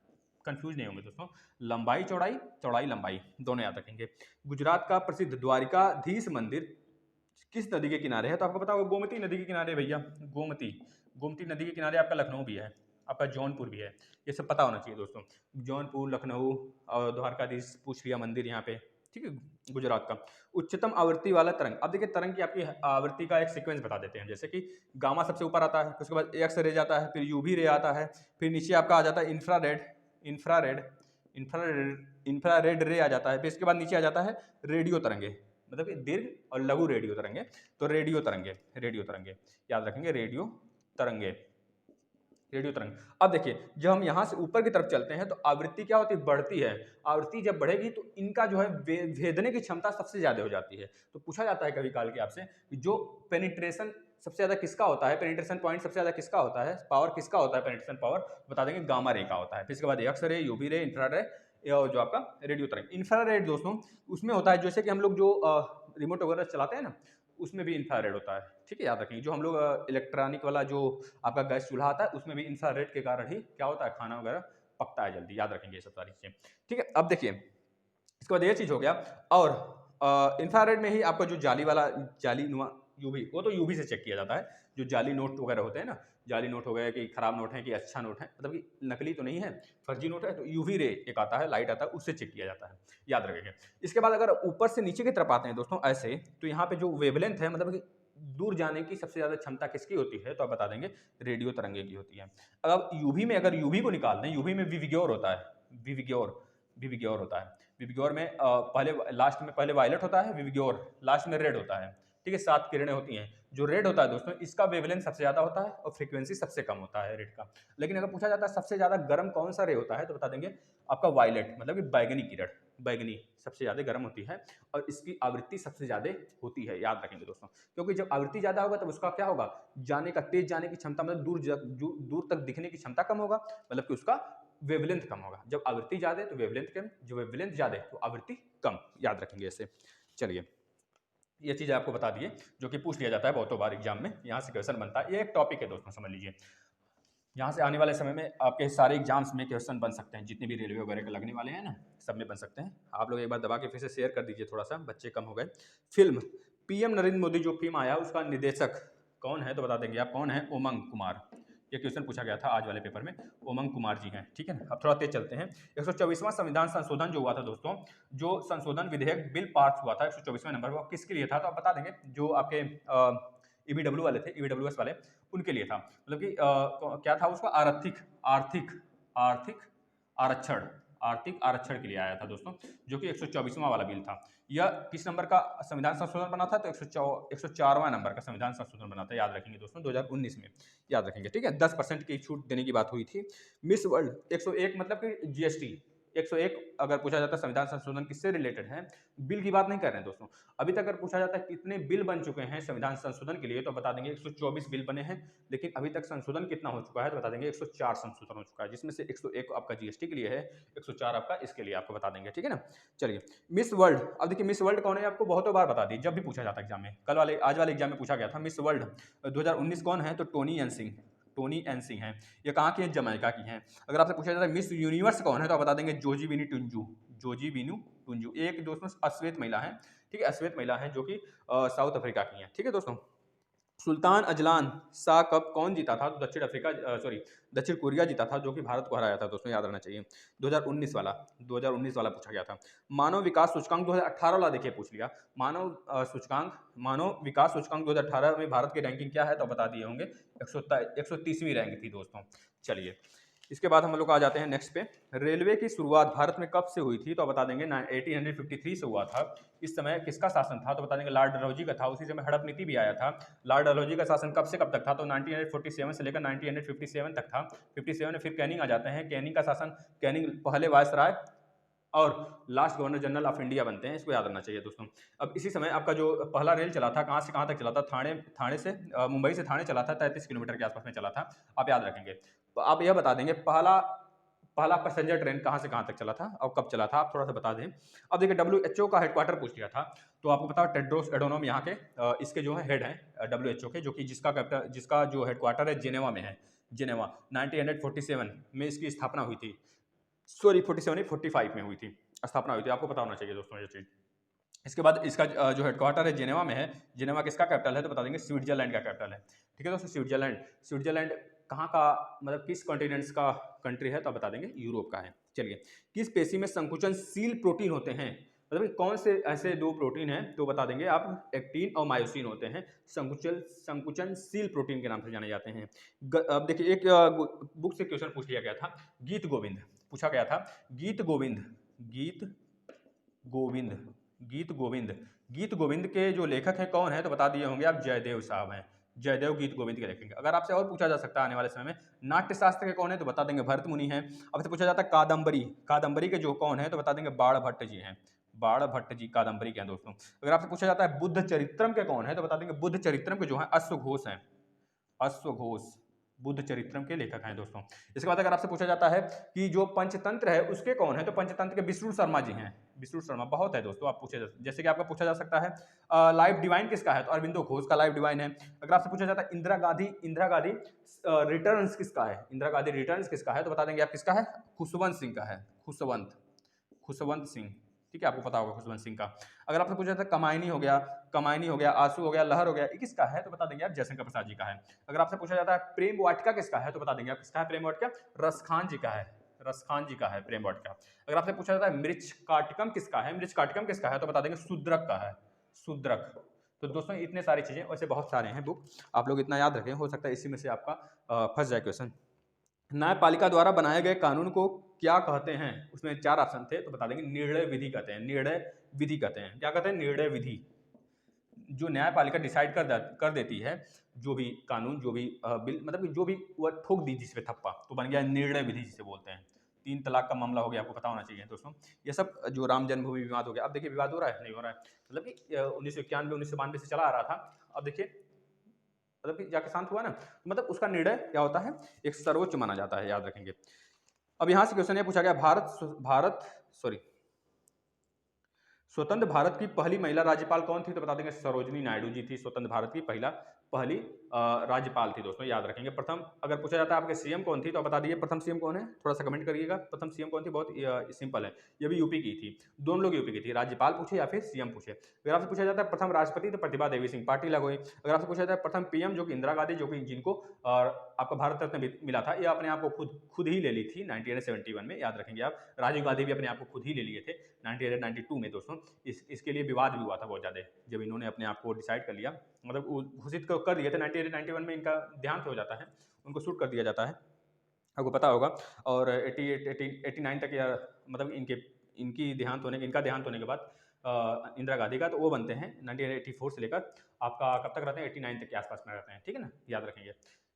S1: कंफ्यूज नहीं होंगे दोस्तों, लंबाई चौड़ाई, चौड़ाई लंबाई दोनों याद रखेंगे। गुजरात का प्रसिद्ध द्वारिकाधीश मंदिर किस नदी के किनारे है तो आपको पता होगा गोमती नदी के किनारे भैया, गोमती, गोमती नदी के किनारे आपका लखनऊ भी है, आपका जौनपुर भी है, ये सब पता होना चाहिए दोस्तों। जौनपुर, लखनऊ और द्वारकाधीश पूछ लिया मंदिर यहाँ पे, ठीक है, गुजरात का। उच्चतम आवृत्ति वाला तरंग, अब देखिए तरंग की आपकी आवृत्ति का एक सीक्वेंस बता देते हैं, जैसे कि गामा सबसे ऊपर आता है, उसके बाद एक्स रे जाता है, फिर यूवी रे आता है, फिर नीचे आपका आ जाता है इंफ्रारेड, इंफ्रारेड इंफ्रारेड रे आ जाता है, फिर इसके बाद नीचे आ जाता है रेडियो तरंगे, मतलब कि दीर्घ और लघु रेडियो तरंगे। तो रेडियो तरंगे याद रखेंगे, रेडियो तरंगे, रेडियो तरंग। अब देखिए जब हम यहाँ से ऊपर की तरफ चलते हैं तो आवृत्ति क्या होती है, बढ़ती है। आवृत्ति जब बढ़ेगी तो इनका जो है भेदने की क्षमता सबसे ज्यादा हो जाती है। तो पूछा जाता है कभी काल के आपसे कि जो पेनिट्रेशन सबसे ज्यादा किसका होता है, पेनिट्रेशन पॉइंट सबसे ज्यादा किसका होता है, पावर किसका होता है, पेनिट्रेशन पावर, बता देंगे गामा रे का होता है। फिर इसके बाद X ray, UV ray, infrared, जो आपका रेडियो तरंग। इंफ्रारेड दोस्तों उसमें होता है जैसे कि हम लोग जो रिमोट वगैरह चलाते हैं ना, उसमें भी इंफ्रारेड होता है, ठीक है, याद रखेंगे। जो हम लोग इलेक्ट्रॉनिक वाला जो आपका गैस चूल्हा आता है उसमें भी इंफ्रारेड के कारण ही क्या होता है, खाना वगैरह पकता है जल्दी, याद रखेंगे ये सब सारी चीजें, ठीक है। अब देखिए इसके बाद ये चीज हो गया, और इंफ्रारेड में ही आपका जो जाली वाला, जाली नुमा यूवी, वो तो यूवी से चेक किया जाता है। जो जाली नोट वगैरह होते हैं ना, जाली नोट हो गया कि खराब नोट है कि अच्छा नोट है, मतलब कि नकली तो नहीं है, फर्जी नोट है, तो यूवी रे एक आता है, लाइट आता है, उससे चेक किया जाता है, याद रखेंगे। इसके बाद अगर ऊपर से नीचे की तरफ आते हैं दोस्तों ऐसे, तो यहाँ पे जो वेवलेंथ है, मतलब कि दूर जाने की सबसे ज्यादा क्षमता किसकी होती है, तो आप बता देंगे रेडियो तरंगे की होती है। अब यूवी में अगर यूवी को निकाल दें, यूवी में विविग्योर होता है, विविग्योर, विविग्योर होता है। विविग्योर में पहले लास्ट में पहले वायलेट होता है, विविग्योर लास्ट में रेड होता है, ठीक है, 7 किरणें होती हैं। जो रेड होता है दोस्तों इसका वेवलेंथ सबसे ज्यादा होता है और फ्रीक्वेंसी सबसे कम होता है रेड का। लेकिन अगर पूछा जाता है सबसे ज्यादा गर्म कौन सा रे होता है, तो बता देंगे आपका वायलेट, मतलब कि बैगनी किरण, बैगनी सबसे ज्यादा गर्म होती है और इसकी आवृत्ति सबसे ज्यादा होती है, याद रखेंगे दोस्तों। क्योंकि जब आवृत्ति ज्यादा होगा तब उसका क्या होगा, जाने का, तेज जाने की क्षमता, मतलब दूर तक दिखने की क्षमता कम होगा, मतलब कि उसका वेवलेंथ कम होगा। जब आवृत्ति ज्यादा है तो वेवलेंथ कम, जो वेवलेंथ ज्यादा है तो आवृत्ति कम, याद रखेंगे ऐसे। चलिए ये चीज आपको बता दिए, जो कि पूछ लिया जाता है बहुतों बार एग्जाम में, यहाँ से क्वेश्चन बनता है, ये एक टॉपिक है दोस्तों, समझ लीजिए। यहाँ से आने वाले समय में आपके सारे एग्जाम्स में क्वेश्चन बन सकते हैं, जितने भी रेलवे वगैरह के लगने वाले हैं ना, सब में बन सकते हैं। आप लोग एक बार दबा के फिर से शेयर कर दीजिए, थोड़ा सा बच्चे कम हो गए। फिल्म पीएम नरेंद्र मोदी जो फिल्म आया उसका निर्देशक कौन है, तो बता देंगे आप कौन है, उमंग कुमार। ये क्वेश्चन पूछा गया था आज वाले पेपर में, उमंग कुमार जी हैं, ठीक है ना। अब थोड़ा तेज चलते हैं। 124वां संविधान संशोधन जो हुआ था दोस्तों, जो संशोधन विधेयक बिल पास हुआ था 124वें नंबर पर, किसके लिए था, तो आप बता देंगे जो आपके ईबीडब्ल्यू वाले थे, ईबीडब्ल्यूएस वाले, उनके लिए था। मतलब कि क्या था उसका, आर्थिक आर्थिक आर्थिक आरक्षण, आर्थिक आरक्षण के लिए आया था दोस्तों, जो कि 124वां वाला बिल था। यह किस नंबर का संविधान संशोधन बना था, तो 104वां नंबर का संविधान संशोधन बना था, याद रखेंगे दोस्तों, 2019 में, याद रखेंगे, ठीक है। 10% की छूट देने की बात हुई थी। मिस वर्ल्ड 101, मतलब कि जीएसटी 101 अगर पूछा जाता है संविधान संशोधन किससे रिलेटेड है, बिल की बात नहीं कर रहे हैं दोस्तों। अभी तक अगर पूछा जाता है कितने बिल बन चुके हैं संविधान संशोधन के लिए, तो बता देंगे 124 बिल बने हैं, लेकिन अभी तक संशोधन कितना हो चुका है, तो बता देंगे 104 संशोधन हो चुका है, जिसमें से 101 आपका जीएसटी के लिए है, 104 आपका इसके लिए आपको बता देंगे, ठीक है ना। चलिए मिस वर्ल्ड, अब देखिए मिस वर्ल्ड कौन है, आपको बहुत बार बता दी, जब भी पूछा जाता है एग्जाम में, कल वाले आज वाले एग्जाम में पूछा गया था, मिस वर्ल्ड 2019 कौन है, तो Tony N Singh, Tony N Singh हैं। ये कहाँ की है, जमैका की हैं। अगर आपसे पूछा जाता है मिस यूनिवर्स कौन है, तो आप बता देंगे जोजीबिनी टुंजू, जोजीबिनु टुंजू, एक दोस्तों अश्वेत महिला है, ठीक है, अश्वेत महिला है जो कि साउथ अफ्रीका की हैं, ठीक है दोस्तों। सुल्तान अजलान शाह कप कौन जीता था, तो दक्षिण अफ्रीका, सॉरी दक्षिण कोरिया जीता था, जो कि भारत को हराया था दोस्तों, याद रहना चाहिए। 2019 वाला पूछा गया था। मानव विकास सूचकांक 2018 वाला देखिए पूछ लिया, मानव विकास सूचकांक 2018 में भारत की रैंकिंग क्या है, तो बता दिए होंगे 130वीं रैंक थी दोस्तों। चलिए इसके बाद हम लोग आ जाते हैं नेक्स्ट पे। रेलवे की शुरुआत भारत में कब से हुई थी, तो बता देंगे 1853 से हुआ था। इस समय किसका शासन था, तो बता देंगे लॉर्ड डलहौजी का था। उसी समय हड़प नीति भी आया था। लॉर्ड डलहौजी का शासन कब से कब तक था, तो 1947 से लेकर 1957 तक था। 57 में फिर कैनिंग आ जाते हैं, कैनिंग का शासन, कैनिंग पहले वायसराय और last governor general of India बनते हैं, इसको याद रखना चाहिए दोस्तों। अब इसी समय आपका जो पहला रेल चला था, कहाँ से कहाँ तक चला था, थाने से मुंबई से थाने चला था, 33 किलोमीटर के आसपास में चला था, आप याद रखेंगे। तो आप यह बता देंगे पहला पैसेंजर ट्रेन कहाँ से कहाँ तक चला था और कब चला था, आप थोड़ा सा बता दें। अब देखिए WHO का हेडक्वार्टर पूछ लिया था, तो आपको पता है टेड्रोस एडोनोम यहाँ के इसके जो है हेड हैं WHO के, जो कि जिसका जो हेडक्वार्टर है जेनेवा में है। जेनेवा 1947 में इसकी स्थापना हुई थी, सॉरी 47 45 में हुई थी, स्थापना हुई थी, आपको पता होना चाहिए दोस्तों ये चीज़। इसके बाद इसका जो हेडक्वार्टर है जेनेवा में है। जेनेवा किसका कैपिटल है, तो बता देंगे स्विट्जरलैंड का कैपिटल है, ठीक है दोस्तों। स्विट्जरलैंड कहाँ का, मतलब किस कॉन्टिनेंट्स का कंट्री है, तो बता देंगे यूरोप का है। चलिए किस पेशी में संकुचनशील प्रोटीन होते हैं, मतलब कि कौन से ऐसे दो प्रोटीन हैं तो बता देंगे आप, एक्टिन और मायोसिन होते हैं, संकुचनशील प्रोटीन के नाम से जाने जाते हैं। अब देखिए एक बुक से क्वेश्चन पूछ लिया गया था, गीत गोविंद पूछा गया था, गीत गोविंद, गीत गोविंद, गीत गोविंद, गीत गोविंद के जो लेखक हैं कौन है तो बता दिए होंगे आप, जयदेव साहब हैं, जयदेव गीत गोविंद के लेखक। अगर आपसे और पूछा जा सकता है आने वाले समय में, नाट्यशास्त्र के कौन है तो बता देंगे भरत मुनि हैं। अब से पूछा जाता है कादम्बरी, कादम्बरी के जो कौन है तो बता देंगे बाण भट्ट जी हैं, बाण भट्ट जी कादम्बरी के हैं दोस्तों। अगर आपसे पूछा जाता है बुद्ध चरित्रम के कौन है तो बता देंगे बुद्ध चरित्रम के जो है अश्वघोष हैं, अश्वघोष बुद्ध चरित्रम के लेखक हैं दोस्तों। इसके बाद अगर आपसे पूछा जाता है कि जो पंचतंत्र है उसके कौन है तो पंचतंत्र के विष्णु शर्मा जी हैं, विष्णु शर्मा बहुत है दोस्तों। आप पूछे जैसे कि आपका पूछा जा सकता है लाइफ डिवाइन किसका है तो अरविंदो घोष का लाइफ डिवाइन है। अगर आपसे पूछा जाता है इंदिरा गांधी, इंदिरा गांधी रिटर्न्स किसका है, इंदिरा गांधी रिटर्न्स किसका है तो बता देंगे आप किसका है, खुशवंत सिंह का है, खुशवंत, खुशवंत सिंह, ठीक है आपको पता होगा खुशवंत सिंह का। अगर आपसे पूछा जाता है कमायनी हो गया, कमायनी हो गया, आंसू हो गया, लहर हो गया, ये किसका है तो बता देंगे आप जयशंकर प्रसाद जी का है। अगर आपसे पूछा जाता है प्रेम वाटिका किसका है तो बता देंगे आप किसका है, प्रेम वाटिका रसखान जी का है, रसखान जी का है प्रेम वाटिका। अगर आपसे पूछा जाता है मृछ काटकम किसका है, मृछ काटकम किसका है तो बता देंगे शूद्रक का है, शूद्रक। तो दोस्तों इतने सारी चीजें, वैसे बहुत सारे हैं बुक, आप लोग इतना याद रखें, हो सकता है इसी में से आपका फंस जाए क्वेश्चन। न्यायपालिका द्वारा बनाए गए कानून को क्या कहते हैं, उसमें 4 ऑप्शन थे तो बता देंगे निर्णय विधि कहते हैं, निर्णय विधि कहते हैं। क्या कहते हैं, निर्णय विधि। जो न्यायपालिका डिसाइड कर देती है जो भी कानून, जो भी बिल, मतलब कि जो भी वो ठोक दी जिसपे थप्पा, तो बन गया निर्णय विधि जिसे बोलते हैं। 3 तलाक का मामला हो गया, आपको पता होना चाहिए दोस्तों। ये सब जो राम जन्मभूमि विवाद हो गया, अब देखिए विवाद हो रहा है नहीं हो रहा है, मतलब कि 1991 1992 से चला आ रहा था, अब देखिए मतलब कि जाके शांत हुआ ना, मतलब उसका निर्णय क्या होता है, एक सर्वोच्च माना जाता है, याद रखेंगे। अब यहां से क्वेश्चन ये पूछा गया, स्वतंत्र भारत की पहली महिला राज्यपाल कौन थी तो बता देंगे सरोजिनी नायडू जी थी, स्वतंत्र भारत की पहली राज्यपाल थी दोस्तों, याद रखेंगे। प्रथम अगर पूछा जाता है आपके सीएम कौन थी तो बता दीजिए प्रथम सीएम कौन है, थोड़ा सा कमेंट करिएगा, प्रथम सीएम कौन थी, बहुत सिंपल है, ये भी यूपी की थी, दोनों लोग यूपी की थी, राज्यपाल पूछे या फिर सीएम पूछे। अगर आपसे पूछा जाता है प्रथम राष्ट्रपति तो प्रतिभा देवी सिंह पाटिल हुई। अगर आपसे पूछा जाता है प्रथम पीएम जो कि इंदिरा गांधी, जो कि जिनको आपका भारत रत्न मिला था, ये अपने आप को खुद ही ले ली थी 1971 में, याद रखेंगे आप। राजीव गांधी भी अपने आप को खुद ही ले लिए थे 1992 में दोस्तों। इसके लिए विवाद भी हुआ था बहुत ज़्यादा, जब इन्होंने अपने आप को डिसाइड कर लिया, मतलब घोषित कर दिए थे 1991 में, इनका देहांत हो जाता है, उनको शूट कर दिया जाता है, आपको पता होगा। और 89 तक, या मतलब इनकी देहांत होने इनका देहांत होने के बाद इंदिरा गांधी का, तो वो बनते हैं 1984 से लेकर आपका कब तक रहते हैं, 89 तक के आसपास में रहते हैं, ठीक है ना, याद रखेंगे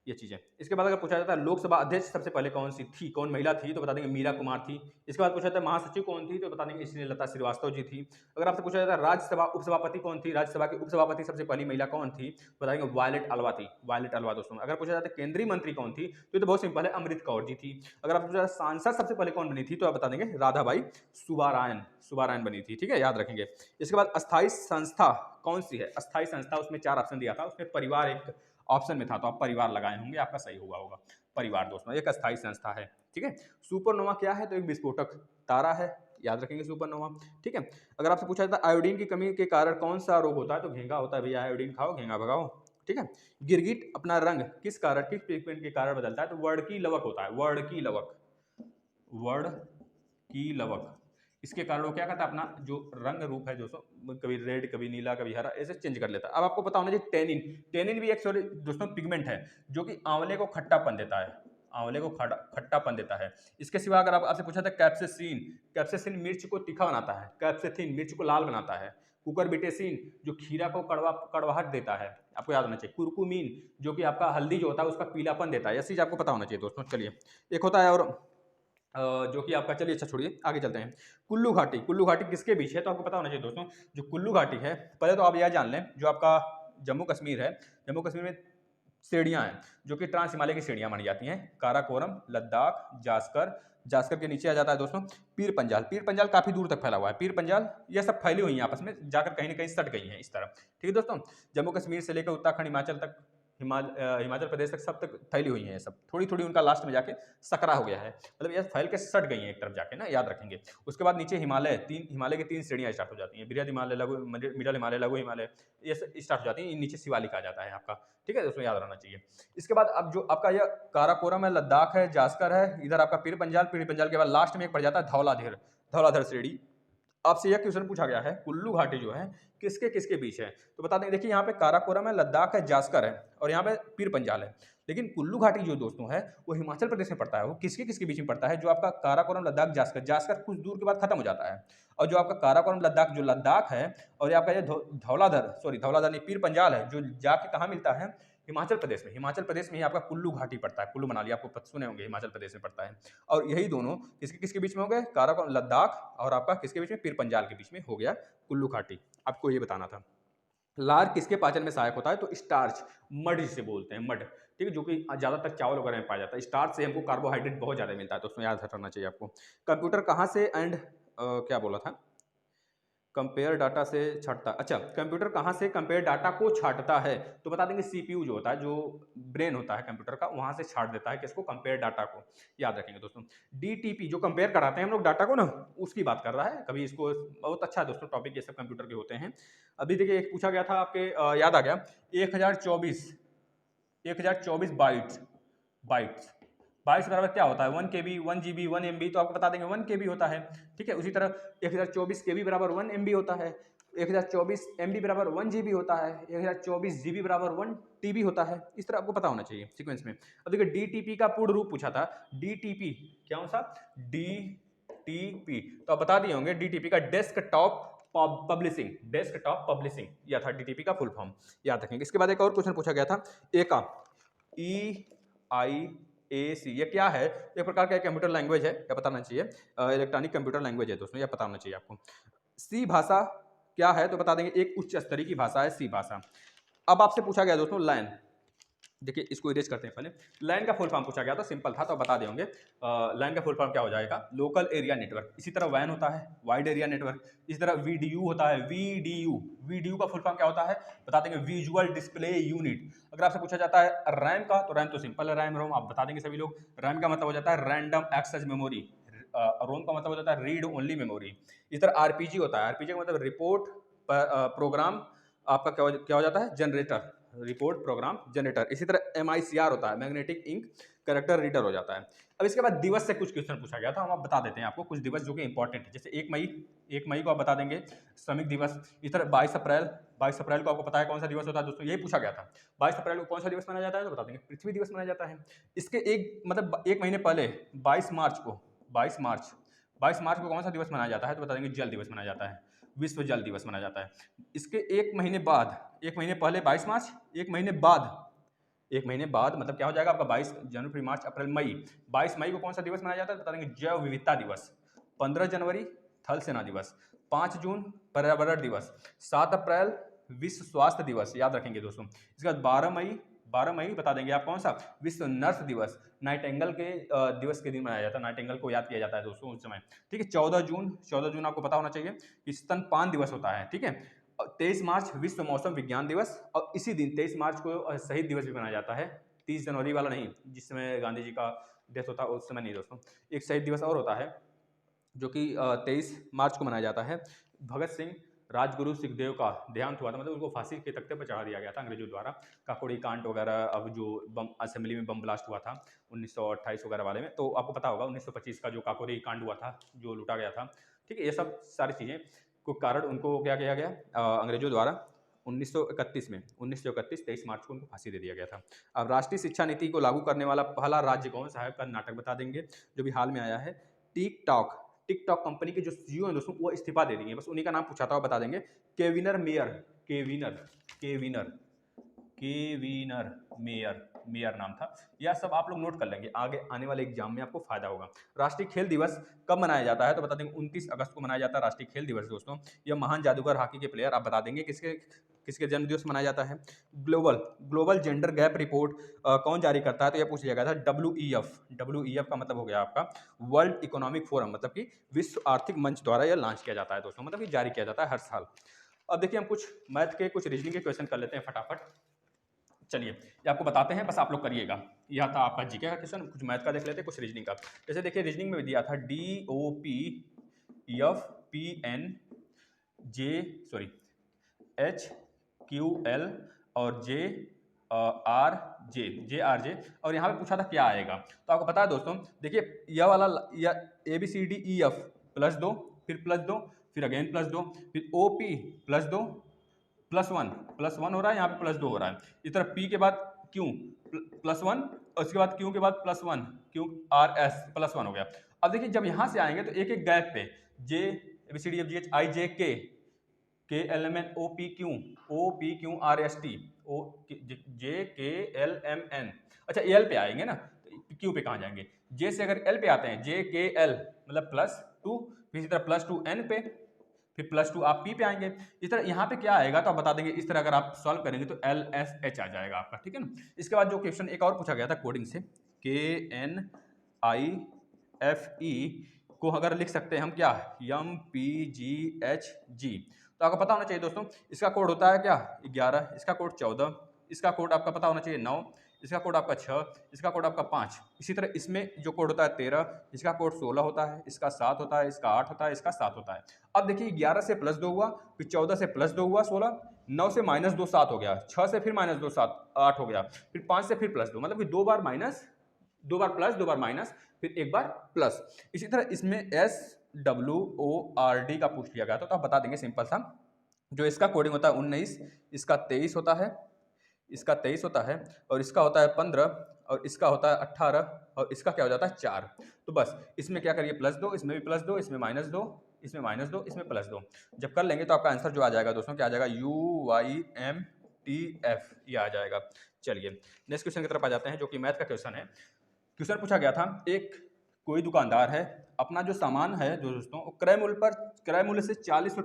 S1: ये चीजें। इसके बाद अगर पूछा जाता है लोकसभा अध्यक्ष सबसे पहले कौन सी थी, कौन महिला थी तो बता देंगे मीरा कुमार थी। इसके बाद पूछा जाता है महासचिव कौन थी तो बता देंगे स्नेहलता श्रीवास्तव जी थी। अगर आपसे पूछा जाता है राज्यसभा उपसभापति कौन थी, राज्यसभा की उपसभापति सबसे पहली महिला कौन थी तो बताएंगे वायलेट अल्वा थी, वायलेट अल्वा दोस्तों। अगर पूछा जाता है केंद्रीय मंत्री कौन थी तो बहुत सिंपल है, अमृत कौर जी थी। अगर आप पूछा जाता है सांसद सबसे पहले कौन बनी थी तो आप बता देंगे राधाबाई सुब्बारायण बनी थी, ठीक है, याद रखेंगे। इसके बाद अस्थायी संस्था कौन सी है, अस्थायी संस्था, उसमें 4 ऑप्शन दिया था, उसमें परिवार एक ऑप्शन में था, तो आप परिवार लगाए होंगे, आपका सही होगा परिवार दोस्तों, एक अस्थायी संस्था है, ठीक है। सुपरनोवा क्या है तो एक विस्फोटक तारा है, याद रखेंगे सुपरनोवा, ठीक है। अगर आपसे पूछा जाता है आयोडीन की कमी के कारण कौन सा रोग होता है तो घेंगा होता है भैया, आयोडीन खाओ घेंगा भगाओ, ठीक है। गिरगिट अपना रंग किस पिगमेंट के कारण बदलता है तो वर्णकी लवक होता है, वर्णकी लवक, इसके कारण वो क्या करता है अपना जो रंग रूप है दोस्तों, कभी रेड कभी नीला कभी हरा, ऐसे चेंज कर लेता है। अब आपको पता होना चाहिए टेनिन भी एक दोस्तों पिगमेंट है जो कि आंवले को खट्टापन देता है, आंवले को खट्टापन देता है। इसके सिवा अगर आपसे पूछा था कैप्सेसिन मिर्च को तीखा बनाता है, कैप्सेसिन मिर्च को लाल बनाता है। कुकरबिटेसिन जो खीरा को कड़वाहट देता है, आपको याद होना चाहिए। कुरकुमीन जो कि आपका हल्दी जो होता है उसका पीलापन देता है, ये चीज आपको पता होना चाहिए दोस्तों। चलिए एक होता है और जो कि आपका, चलिए अच्छा छोड़िए आगे चलते हैं। कुल्लू घाटी किसके बीच है तो आपको पता होना चाहिए दोस्तों। जो कुल्लू घाटी है, पहले तो आप यह जान लें, जो आपका जम्मू कश्मीर है, जम्मू कश्मीर में श्रेणियां हैं जो कि ट्रांस हिमालय की श्रेणियां मानी जाती हैं, काराकोरम, लद्दाख, जास्कर के नीचे आ जाता है दोस्तों पीर पंजाल काफी दूर तक फैला हुआ है, पीर पंजाल ये सब फैली हुई हैं आपस में, जाकर कहीं ना कहीं सट गई हैं इस तरफ, ठीक है दोस्तों। जम्मू कश्मीर से लेकर उत्तराखंड हिमाचल तक, हिमाचल प्रदेश तक सब तक फैली हुई हैं, सब थोड़ी थोड़ी उनका लास्ट में जाके सकरा हो गया है, मतलब ये फैल के सट गई हैं एक तरफ जाके ना, याद रखेंगे। उसके बाद नीचे हिमालय की 3 श्रेणियां स्टार्ट हो जाती हैं, बृहद हिमालय, लघु मिडल हिमालय, लघु हिमालय, ये स्टार्ट हो जाती हैं, नीचे शिवालिक आ जाता है आपका, ठीक है, उसमें याद रहना चाहिए। इसके बाद अब जो आपका यह काराकोरम है, लद्दाख है, जास्कर है, इधर आपका पीर पंजाल के बाद लास्ट में एक पड़ जाता है धौलाधर श्रेणी, आपसे यह क्वेश्चन पूछा गया है कुल्लू घाटी जो है किसके किसके बीच है, तो बता दें देखिए यहाँ पे काराकोरम है, लद्दाख है, जास्कर है और यहाँ पे पीर पंजाल है। लेकिन कुल्लू घाटी जो दोस्तों है वो हिमाचल प्रदेश में पड़ता है। वो किसके किसके बीच में पड़ता है, जो आपका काराकोरम लद्दाख जास्कर, जास्कर कुछ दूर के बाद खत्म हो जाता है, और जो आपका काराकोरम लद्दाख जो लद्दाख है, और ये आपका ये धौलाधर नहीं, पीर पंजाल है, जो जाके कहाँ मिलता है, हिमाचल प्रदेश में। हिमाचल प्रदेश में ही आपका कुल्लू घाटी पड़ता है, कुल्लू मनाली आपको सुने होंगे, हिमाचल प्रदेश में पड़ता है। और यही दोनों किसके किसके बीच में हो गए, काराकोरम लद्दाख और आपका किसके बीच में, पीर पंजाल के बीच में हो गया कुल्लू घाटी। आपको ये बताना था। लार किसके पाचन में सहायक होता है, तो स्टार्च, मड जिसे बोलते हैं, मड, ठीक है, जो कि ज्यादातर चावल वगैरह में पाया जाता है। स्टार्च से हमको कार्बोहाइड्रेट बहुत ज्यादा मिलता है, तो उसमें याद रखना चाहिए आपको। कंप्यूटर कहाँ से एंड क्या बोला था, कंपेयर डाटा से छाटता, अच्छा कंप्यूटर कहाँ से कंपेयर डाटा को छाटता है, तो बता देंगे सीपीयू जो होता है, जो ब्रेन होता है कंप्यूटर का, वहां से छाट देता है किसको, कंपेयर डाटा को, याद रखेंगे दोस्तों। डीटीपी जो कंपेयर कराते हैं हम लोग डाटा को ना, उसकी बात कर रहा है, कभी इसको, बहुत अच्छा है दोस्तों टॉपिक, ये सब कंप्यूटर के होते हैं। अभी देखिए एक पूछा गया था आपके, याद आ गया, 1024 बाइट्स, बाइट्स बराबर क्या होता है, 1 KB 1 GB 1 MB, तो आपको बता देंगे 1 KB होता है, ठीक है। उसी तरह 1024 KB बराबर 1 MB होता है, 1024 MB बराबर 1 GB होता है, 1024 GB बराबर 1 TB होता है। इस तरह आपको पता होना चाहिए सीक्वेंस में। अब देखिए डीटीपी का पूर्ण रूप पूछा था, डीटीपी क्या सा, डीटीपी, तो आप बता दिए होंगे डीटीपी का डेस्कटॉप पब्लिशिंग, यह था डीटीपी का फुल फॉर्म, याद रखेंगे। इसके बाद एक और क्वेश्चन पूछा गया था, एका, EIAC, ये क्या है, एक प्रकार का कंप्यूटर लैंग्वेज है, क्या बताना चाहिए, इलेक्ट्रॉनिक कंप्यूटर लैंग्वेज है दोस्तों, यह पता होना चाहिए आपको। सी भाषा क्या है, तो बता देंगे एक उच्च स्तरीय की भाषा है सी भाषा। अब आपसे पूछा गया दोस्तों लैन, देखिए इसको इरेज करते हैं पहले। लैन का फुल फॉर्म पूछा गया, तो सिंपल था, तो बता देंगे लैन का फुल फॉर्म क्या हो जाएगा, लोकल एरिया नेटवर्क। इसी तरह वैन होता है वाइड एरिया नेटवर्क। इसी तरह VDU होता है, VDU का फुल फॉर्म क्या होता है, बता देंगे विजुअल डिस्प्ले यूनिट। अगर आपसे पूछा जाता है रैम का, तो रैम तो सिंपल है, रैम रोम आप बता देंगे सभी लोग। रैम का मतलब हो जाता है रैंडम एक्सेस मेमोरी, रोम का मतलब हो जाता है रीड ओनली मेमोरी। इस तरह RPG होता है, RPG का मतलब रिपोर्ट प्रोग्राम, आपका क्या हो जाता है, जनरेटर, रिपोर्ट प्रोग्राम जनरेटर। इसी तरह MICR होता है, मैग्नेटिक इंक कैरेक्टर रीडर हो जाता है। अब इसके बाद दिवस से कुछ क्वेश्चन पूछा गया था, हम आप बता देते हैं आपको कुछ दिवस जो कि इंपॉर्टेंट है। जैसे 1 मई को आप बता देंगे श्रमिक दिवस। इस तरह 22 अप्रैल को आपको पता है कौन सा दिवस होता है दोस्तों, यही पूछा गया था। 22 अप्रैल को कौन सा दिवस मनाया जाता है, तो बता देंगे पृथ्वी दिवस मनाया जाता है। इसके एक महीने पहले 22 मार्च को कौन सा दिवस मनाया जाता है, तो बता देंगे जल दिवस मनाया जाता है, विश्व जल दिवस मनाया जाता है। इसके एक महीने पहले 22 मार्च, एक महीने बाद मतलब क्या हो जाएगा आपका 22 जनवरी, फरवरी, मार्च, अप्रैल, मई। 22 मई को कौन सा दिवस मनाया जाता है, बता देंगे जैव विविधता दिवस। 15 जनवरी थल सेना दिवस। 5 जून पर्यावरण दिवस। 7 अप्रैल विश्व स्वास्थ्य दिवस, याद रखेंगे दोस्तों। इसके बाद 12 मई बता देंगे आप कौन सा, विश्व नर्स दिवस, नाइटेंगल के दिवस के दिन मनाया जाता है, नाइटेंगल को याद किया जाता है दोस्तों उस समय, ठीक है। 14 जून आपको पता होना चाहिए कि स्तनपान दिवस होता है, ठीक है। 23 मार्च विश्व मौसम विज्ञान दिवस, और इसी दिन 23 मार्च को शहीद दिवस भी मनाया जाता है। 30 जनवरी वाला नहीं, जिस समय गांधी जी का डेथ होता है उस समय नहीं दोस्तों। एक शहीद दिवस और होता है जो कि 23 मार्च को मनाया जाता है। भगत सिंह राजगुरु सुखदेव का देहांत हुआ था, मतलब उनको फांसी के तख्ते पर चढ़ा दिया गया था अंग्रेजों द्वारा। काकोड़ी कांड वगैरह, अब जो बम असेंबली में बम ब्लास्ट हुआ था 1928 वगैरह वाले में, तो आपको पता होगा 1925 का जो काकोड़ी कांड हुआ था, जो लूटा गया था, ठीक है। ये सब सारी चीज़ें को कारण उनको क्या किया गया अंग्रेजों द्वारा 1931 में, 23 मार्च को उनको फांसी दे दिया गया था। अब राष्ट्रीय शिक्षा नीति को लागू करने वाला पहला राज्य कौन सा है, कर्नाटक बता देंगे, जो भी हाल में आया है। टिकटॉक कंपनी के जो CEO हैं दोस्तों, वो इस्तीफा दे देंगे, बस उन्हीं का नाम पूछा था, बता देंगे केविनर मेयर नाम था। यह सब आप लोग नोट कर लेंगे, आगे आने वाले एग्जाम में आपको फायदा होगा। राष्ट्रीय खेल दिवस कब मनाया जाता है, तो बता देंगे 29 अगस्त को मनाया जाता है राष्ट्रीय खेल दिवस दोस्तों। यह महान जादूगर हॉकी के प्लेयर, आप बता देंगे किसके जन्म दिवस मनाया जाता है। ग्लोबल जेंडर गैप रिपोर्ट कौन जारी करता है, तो यह पूछ लिया गया था, WEF का मतलब हो गया आपका वर्ल्ड इकोनॉमिक फोरम, मतलब कि विश्व आर्थिक मंच द्वारा यह लॉन्च किया जाता है दोस्तों, मतलब कि जारी किया जाता है हर साल। अब देखिए हम कुछ मैथ के कुछ रीजनिंग के क्वेश्चन कर लेते हैं फटाफट। चलिए ये आपको बताते हैं, बस आप लोग करिएगा। यह था आपका जीके का क्वेश्चन, कुछ मैथ का देख लेते हैं, कुछ रीजनिंग का। जैसे देखिए रीजनिंग में दिया था HQL और JRJ, और यहाँ पे पूछा था क्या आएगा, तो आपको पता है दोस्तों, देखिए यह वाला ABCDEF +2, फिर +2, फिर अगेन +2, फिर OP +2 +1 हो रहा है, यहाँ पे +2 हो रहा है। इस तरह P के बाद Q +1 और उसके बाद Q के बाद +1, QRS +1 हो गया। अब देखिए जब यहाँ से आएंगे तो एक एक गैप पे J ABCDFGH IJK KLMNOPQ OPQRST JKLMN, अच्छा L पे आएंगे ना, Q पे कहाँ जाएंगे? J से अगर L पे आते हैं JKL मतलब +2, फिर इसी तरह +2N पे, फिर +2 आप P पे आएंगे। इस तरह यहाँ पे क्या आएगा तो आप बता देंगे। इस तरह अगर आप सॉल्व करेंगे तो LSH आ जाएगा आपका, ठीक है ना। इसके बाद जो क्वेश्चन एक और पूछा गया था कोडिंग से, KNIFE को अगर लिख सकते हैं हम क्या, MPGHG, तो आपको पता होना चाहिए दोस्तों इसका कोड होता है क्या 11, इसका कोड 14, इसका कोड आपका पता होना चाहिए 9, इसका कोड आपका 6, इसका कोड आपका 5। इसी तरह इसमें जो कोड होता है 13, इसका कोड 16 होता है, इसका 7 होता है, इसका 8 होता है, इसका 7 होता है। अब देखिए 11 से +2 हुआ, फिर 14 से +2 हुआ 16, 9 से -2 7 हो गया, 6 से फिर -2 7 8 हो गया, फिर 5 से फिर +2, मतलब कि 2 बार माइनस, 2 बार प्लस, 2 बार माइनस, फिर एक बार प्लस। इसी तरह इसमें SWORD का पूछ लिया गया तो आप बता देंगे सिंपल सा, जो इसका कोडिंग होता है 19, इसका 23 होता है, इसका 23 होता है, और इसका होता है 15, और इसका होता है 18, और इसका क्या हो जाता है 4। तो बस इसमें क्या करिए +2, इसमें भी +2, इसमें -2, इसमें -2, इसमें +2। जब कर लेंगे तो आपका आंसर जो आ जाएगा दोस्तों क्या आ जाएगा, UYMTF, ये आ जाएगा। चलिए नेक्स्ट क्वेश्चन की तरफ आ जाते हैं जो कि मैथ का क्वेश्चन है। क्वेश्चन पूछा गया था, एक कोई दुकानदार है, अपना जो सामान है जो दोस्तों क्रय मूल्य से 40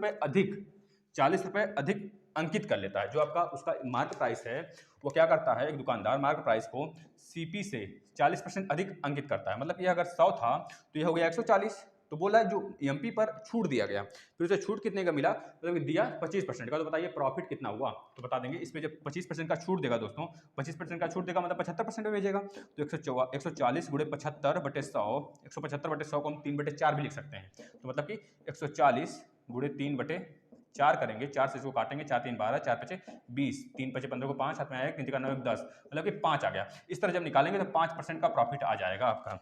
S1: रुपए अधिक अंकित कर लेता है। जो आपका उसका मार्केट प्राइस है वो क्या करता है, एक दुकानदार मार्केट प्राइस को CP से 40% अधिक अंकित करता है। मतलब ये अगर 100 था तो ये हो गया 140। तो बोला है जो MP पर छूट दिया गया, फिर उसे छूट कितने का मिला, मतलब दिया 25% का। तो बताइए प्रॉफिट कितना हुआ, तो बता देंगे। इसमें जब 25% का छूट देगा दोस्तों, 25% का छूट देगा मतलब 75% में भेजेगा। तो 140 गुणे 75/100, 175/100 को हम 3/4 भी लिख सकते हैं। तो मतलब कि 140 गुणे 3/4 करेंगे, 4 से इसको काटेंगे, 4 3 12, 4 5 20, 3 5 15 को 5, हाथ में आया 3 9 10, मतलब कि 5 आ गया। इस तरह जब निकालेंगे तो 5% का प्रॉफिट आ जाएगा आपका।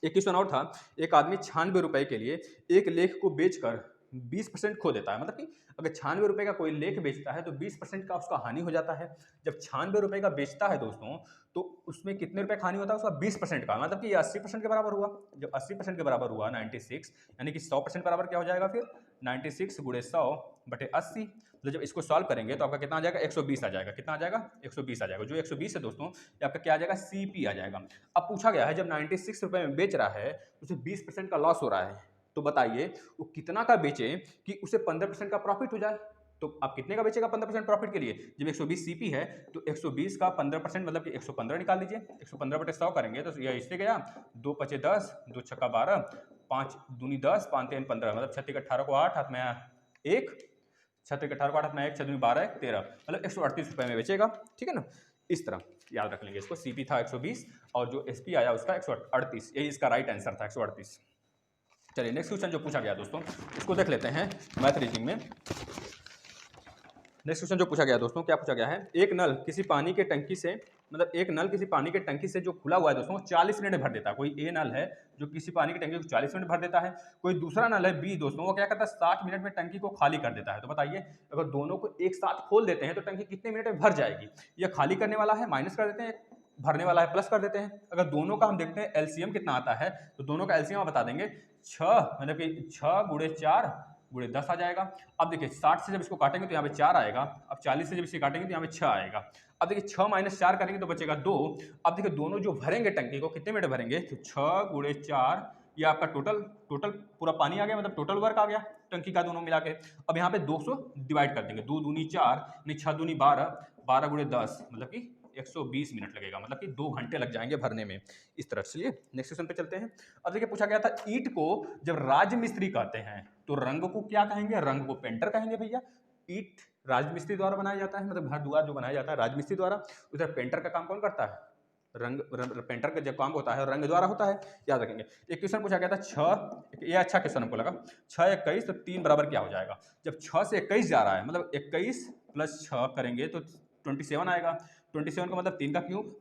S1: एक क्वेश्चन और था, एक आदमी 96 रुपए के लिए एक लेख को बेचकर 20% खो देता है। मतलब कि अगर 96 रुपए का कोई लेख बेचता है तो 20% का उसका हानि हो जाता है। जब 96 रुपए का बेचता है दोस्तों तो उसमें कितने रुपए हानि होता है, उसका 20% का, मतलब कि ये 80% के बराबर हुआ। जब 80% के बराबर हुआ 96, यानी कि 100% बराबर क्या हो जाएगा फिर 96 गुणे 100/80। तो जब इसको सॉल्व करेंगे तो आपका कितना आ जाएगा, 120 आ जाएगा। कितना आ जाएगा, 120 आ जाएगा। जो 120 है दोस्तों ये आपका क्या आ जाएगा, CP आ जाएगा। अब पूछा गया है जब 96 रुपए में बेच रहा है तो उसे 20% का लॉस हो रहा है। तो बताइए वो कितना का बेचे कि उसे 15% का प्रॉफिट हो जाए। तो आप कितने का बेचेगा 15% प्रॉफिट के लिए, जब 120 CP है तो 120 का 15% मतलब कि 115 निकाल दीजिए। 115/100 करेंगे तो यह इससे गया, 2 5 10, 2 6 12, 5 दूनी 10, 5 3 15, मतलब 6 18 को 8, हाथ में 1, 6 18 को 8, हाथ में 1, 6 दूनी 12, 1 13, मतलब 138 रुपए में बेचेगा। ठीक है ना, इस तरह याद रख लेंगे इसको। CP था 120 और जो SP आया उसका 138, यही इसका राइट आंसर था 138। चलिए नेक्स्ट क्वेश्चन जो पूछा गया दोस्तों उसको देख लेते हैं मैथ रीजनिंग में। नेक्स्ट क्वेश्चन जो पूछा गया दोस्तों, क्या पूछा गया है, एक नल किसी पानी के टंकी से, मतलब एक नल किसी पानी के टंकी से जो खुला हुआ है दोस्तों 40 मिनट में भर देता है। कोई A नल है जो किसी पानी की टंकी को 40 मिनट भर देता है। कोई दूसरा नल है B दोस्तों, वो क्या करता है 60 मिनट में टंकी को खाली कर देता है। तो बताइए अगर दोनों को एक साथ खोल देते हैं तो टंकी कितने मिनट में भर जाएगी। यह खाली करने वाला है माइनस कर देते हैं, भरने वाला है प्लस कर देते हैं। अगर दोनों का हम देखते हैं LCM कितना आता है तो दोनों का LCM आप बता देंगे 6, मतलब कि 6 गुणे 4 गुणे 10 आ जाएगा। अब देखिए 60 से जब इसको काटेंगे तो यहाँ पे 4 आएगा। अब 40 से जब इसे काटेंगे तो यहाँ पे 6 आएगा। अब देखिए 6 - 4 करेंगे तो बचेगा 2। अब देखिए दोनों जो भरेंगे टंकी को कितने मिनट भरेंगे, तो 6 गुणे 4, ये आपका टोटल पूरा पानी आ गया, मतलब टोटल वर्क आ गया टंकी का दोनों मिला के। अब यहाँ पे 200 डिवाइड कर देंगे, 2 दूनी 4, नहीं 6 दूनी 12, 12 गुणे 10, मतलब कि 120 मिनट लगेगा, मतलब कि 2 घंटे लग जाएंगे भरने में। इस तरह चलिए नेक्स्ट क्वेश्चन पे चलते हैं। अब देखिए पूछा गया था ईंट को जब राजमिस्त्री कहते हैं तो रंग को क्या कहेंगे, रंग को पेंटर कहेंगे भैया। ईंट राजमिस्त्री द्वारा बनाया जाता है, मतलब घर द्वार जो बनाया जाता है राजमिस्त्री द्वारा। उधर पेंटर का काम कौन करता है, पेंटर का जब काम होता है रंग द्वारा होता है, याद रखेंगे। एक क्वेश्चन पूछा गया था 6, ये अच्छा क्वेश्चन हमको लगा, 6 21 तो 3 बराबर क्या हो जाएगा। जब 6 से 21 जा रहा है मतलब 21 + 6 करेंगे तो 27 आएगा। 27 का मतलब 3 का क्यूब।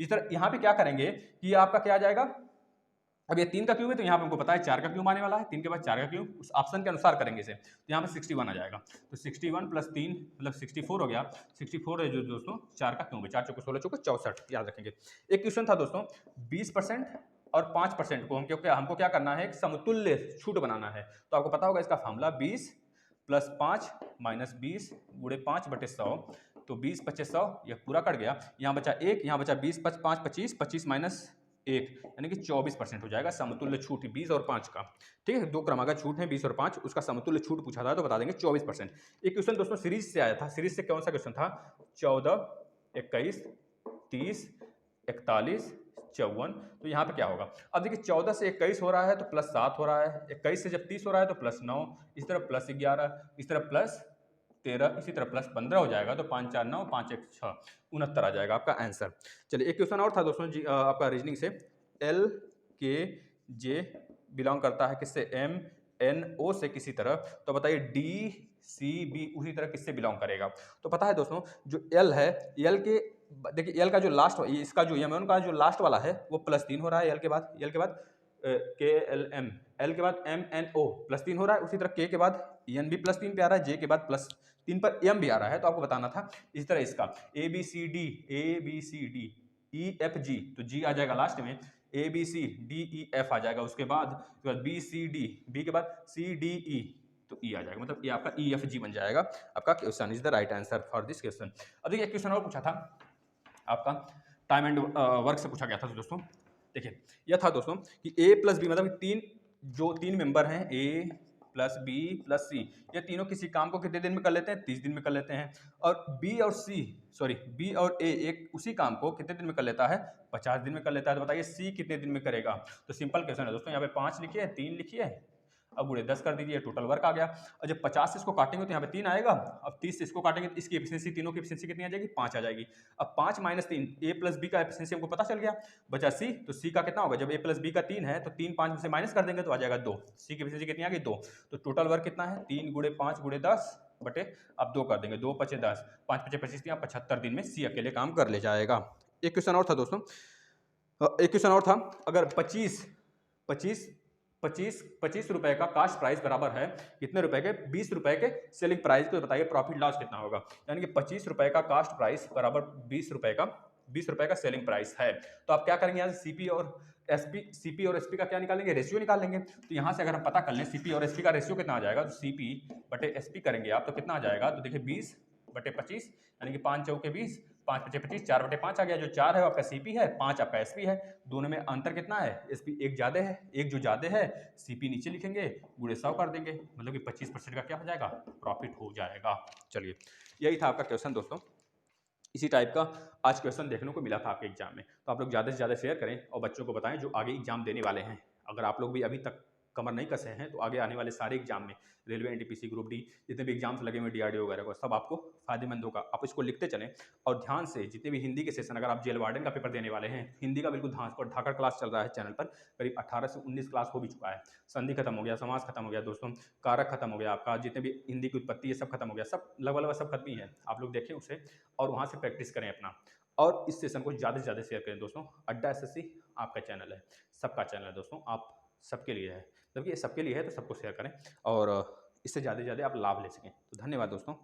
S1: इस तरह यहाँ पे क्या करेंगे कि आपका क्या आ जाएगा, अब ये 3 का क्यूब है तो यहाँ पे हमको पता है 4 का क्यूब आने वाला है, 3 के बाद 4 का क्यूब, उस ऑप्शन के अनुसार करेंगे इसे, तो यहाँ पे 61 आ जाएगा। तो 61 प्लस 3 मतलब 64 हो गया। 64 है जो दोस्तों 4 का क्यूब है, 4 चौके 16 चौके 64, याद रखेंगे। एक क्वेश्चन था दोस्तों 20% और 5% को हमको क्या करना है, एक समतुल्य छूट बनाना है। तो आपको पता होगा इसका फॉर्मूला 20 प्लस 5 माइनस 20 गुणे 5 बटे 100, तो 20 25 100, यह पूरा कट गया। यहाँ बचा 1, यहाँ बचा 20 5 25, 25 माइनस 1 यानी कि 24% हो जाएगा समतुल्य छूट 20 और 5 का। ठीक है, 2 क्रमागत छूट है 20 और 5, उसका समतुल्य छूट पूछा था तो बता देंगे 24%। एक क्वेश्चन दोस्तों सीरीज से आया था, सीरीज से कौन सा क्वेश्चन था, 14 21 30 41 54। तो यहाँ पे क्या होगा, अब देखिए 14 से 21 हो रहा है तो प्लस 7 हो रहा है, 21 से जब 30 हो रहा है तो प्लस 9, इस तरफ प्लस 11, इस तरफ प्लस 13, इसी तरह प्लस 15 हो जाएगा। तो 5 4 9 5 1 6 69 आ जाएगा आपका आंसर। चलिए एक क्वेश्चन और था दोस्तों जी, आपका रीजनिंग से, एल के जे बिलोंग करता है किससे, एम एन ओ से किसी तरह, तो बताइए डी सी बी उसी तरह किससे बिलोंग करेगा। तो पता है दोस्तों जो एल है, एल के देखिए एल का जो लास्ट, इसका जो एम का जो लास्ट वाला है वो +3 हो रहा है, एल के बाद के एल एम, एल के बाद एम एन ओ +3 हो रहा है, उसी तरह के बाद एन भी +3 पे आ रहा है, जे के बाद +3 पर एम भी आ रहा है। तो आपको बताना था इस तरह इसका A B C D E F G, तो जी आ जाएगा लास्ट में, A B C D E F आ जाएगा, उसके बाद बी सी डी, बी के बाद सी डी ई, तो ई आ जाएगा, मतलब ये आपका ई एफ जी बन जाएगा। आपका question is the right answer for this question. अब देखिए एक क्वेश्चन और पूछा था आपका टाइम एंड वर्क से पूछा गया था। तो दोस्तों देखिए यह था दोस्तों कि ए प्लस बी, मतलब तीन मेंबर हैं, ए प्लस बी प्लस सी, ये तीनों किसी काम को कितने दिन में कर लेते हैं, 30 दिन में कर लेते हैं। और बी और ए एक उसी काम को कितने दिन में कर लेता है, 50 दिन में कर लेता है। तो बताइए सी कितने दिन में करेगा। तो सिंपल क्वेश्चन है दोस्तों, यहाँ पे 5 लिखिए, 3 लिखिए, अब गुणे 10 कर दीजिए, टोटल वर्क आ गया। और जब 50 से इसको काटेंगे तो यहाँ पे 3 आएगा, अब 30 से इसको काटेंगे तो इसकी एफिशिएंसी, तीनों की एफिशिएंसी कितनी आ जाएगी, 5 आ जाएगी। अब 5 माइनस 3, ए प्लस बी का एफिशिएंसी हमको पता चल गया, बचा सी, तो सी का कितना होगा, जब ए प्लस बी का 3 है तो 3 5 में से माइनस कर देंगे तो आ जाएगा 2, सी की एफिशिएंसी कितनी आ गई 2। तो टोटल वर्क कितना है, 3 गुणे 5 गुणे 10 बटे, अब 2 कर देंगे, 2 5 10, 5 5 25, 75 दिन में सी अकेले काम कर ले जाएगा। एक क्वेश्चन और था दोस्तों, अगर 25 रुपए का कास्ट प्राइस बराबर है कितने रुपए के, 20 रुपए के सेलिंग प्राइस, को बताइए प्रॉफिट लॉस कितना होगा। यानी कि 25 रुपए का कास्ट प्राइस बराबर 20 रुपए का सेलिंग प्राइस है। तो आप क्या करेंगे, यहाँ से सीपी और एसपी का क्या निकालेंगे, रेशियो निकाल लेंगे। तो यहाँ से अगर हम पता कर लें सीपी और एसपी का रेशियो कितना आ जाएगा, तो सीपी बटे एसपी करेंगे आप तो कितना आ जाएगा, तो देखिए 20 बटे 25 यानी कि 5 चौके 20, 5 पचे 25, 4 बटे 5 आ गया। जो 4 है वो आपका सीपी है, 5 आपका एसपी है। दोनों में अंतर कितना है, एसपी एक ज्यादा है, एक जो ज्यादा है सीपी नीचे लिखेंगे, गुणे 100 कर देंगे, मतलब कि 25% का क्या हो जाएगा, प्रॉफिट हो जाएगा। चलिए यही था आपका क्वेश्चन दोस्तों, इसी टाइप का आज क्वेश्चन देखने को मिला था आपके एग्जाम में। तो आप लोग ज़्यादा से ज़्यादा शेयर करें और बच्चों को बताएं जो आगे एग्जाम देने वाले हैं। अगर आप लोग भी अभी तक कमर नहीं कसे हैं तो आगे आने वाले सारे एग्जाम में, रेलवे एनटीपीसी ग्रुप डी जितने भी एग्जाम्स लगे हुए डीआरडीओ वगैरह को, सब आपको फायदेमंद होगा। आप इसको लिखते चलें और ध्यान से जितने भी हिंदी के सेशन, अगर आप जेल वार्डन का पेपर देने वाले हैं, हिंदी का बिल्कुल धाकड़ क्लास चल रहा है चैनल पर, करीब 18 से 19 क्लास हो भी चुका है। संधि खत्म हो गया, समास खत्म हो गया दोस्तों, कारक खत्म हो गया, आपका जितने भी हिंदी की उत्पत्ति है सब खत्म हो गया, सब लगभग सब खत्म ही है। आप लोग देखें उसे और वहाँ से प्रैक्टिस करें अपना, और इस सेशन को ज़्यादा से ज़्यादा शेयर करें दोस्तों। अड्डा एसएससी आपका चैनल है, सबका चैनल है दोस्तों, आप सबके लिए है, जबकि ये सबके लिए है तो सबको शेयर करें और इससे ज़्यादा से ज़्यादा आप लाभ ले सकें। तो धन्यवाद दोस्तों।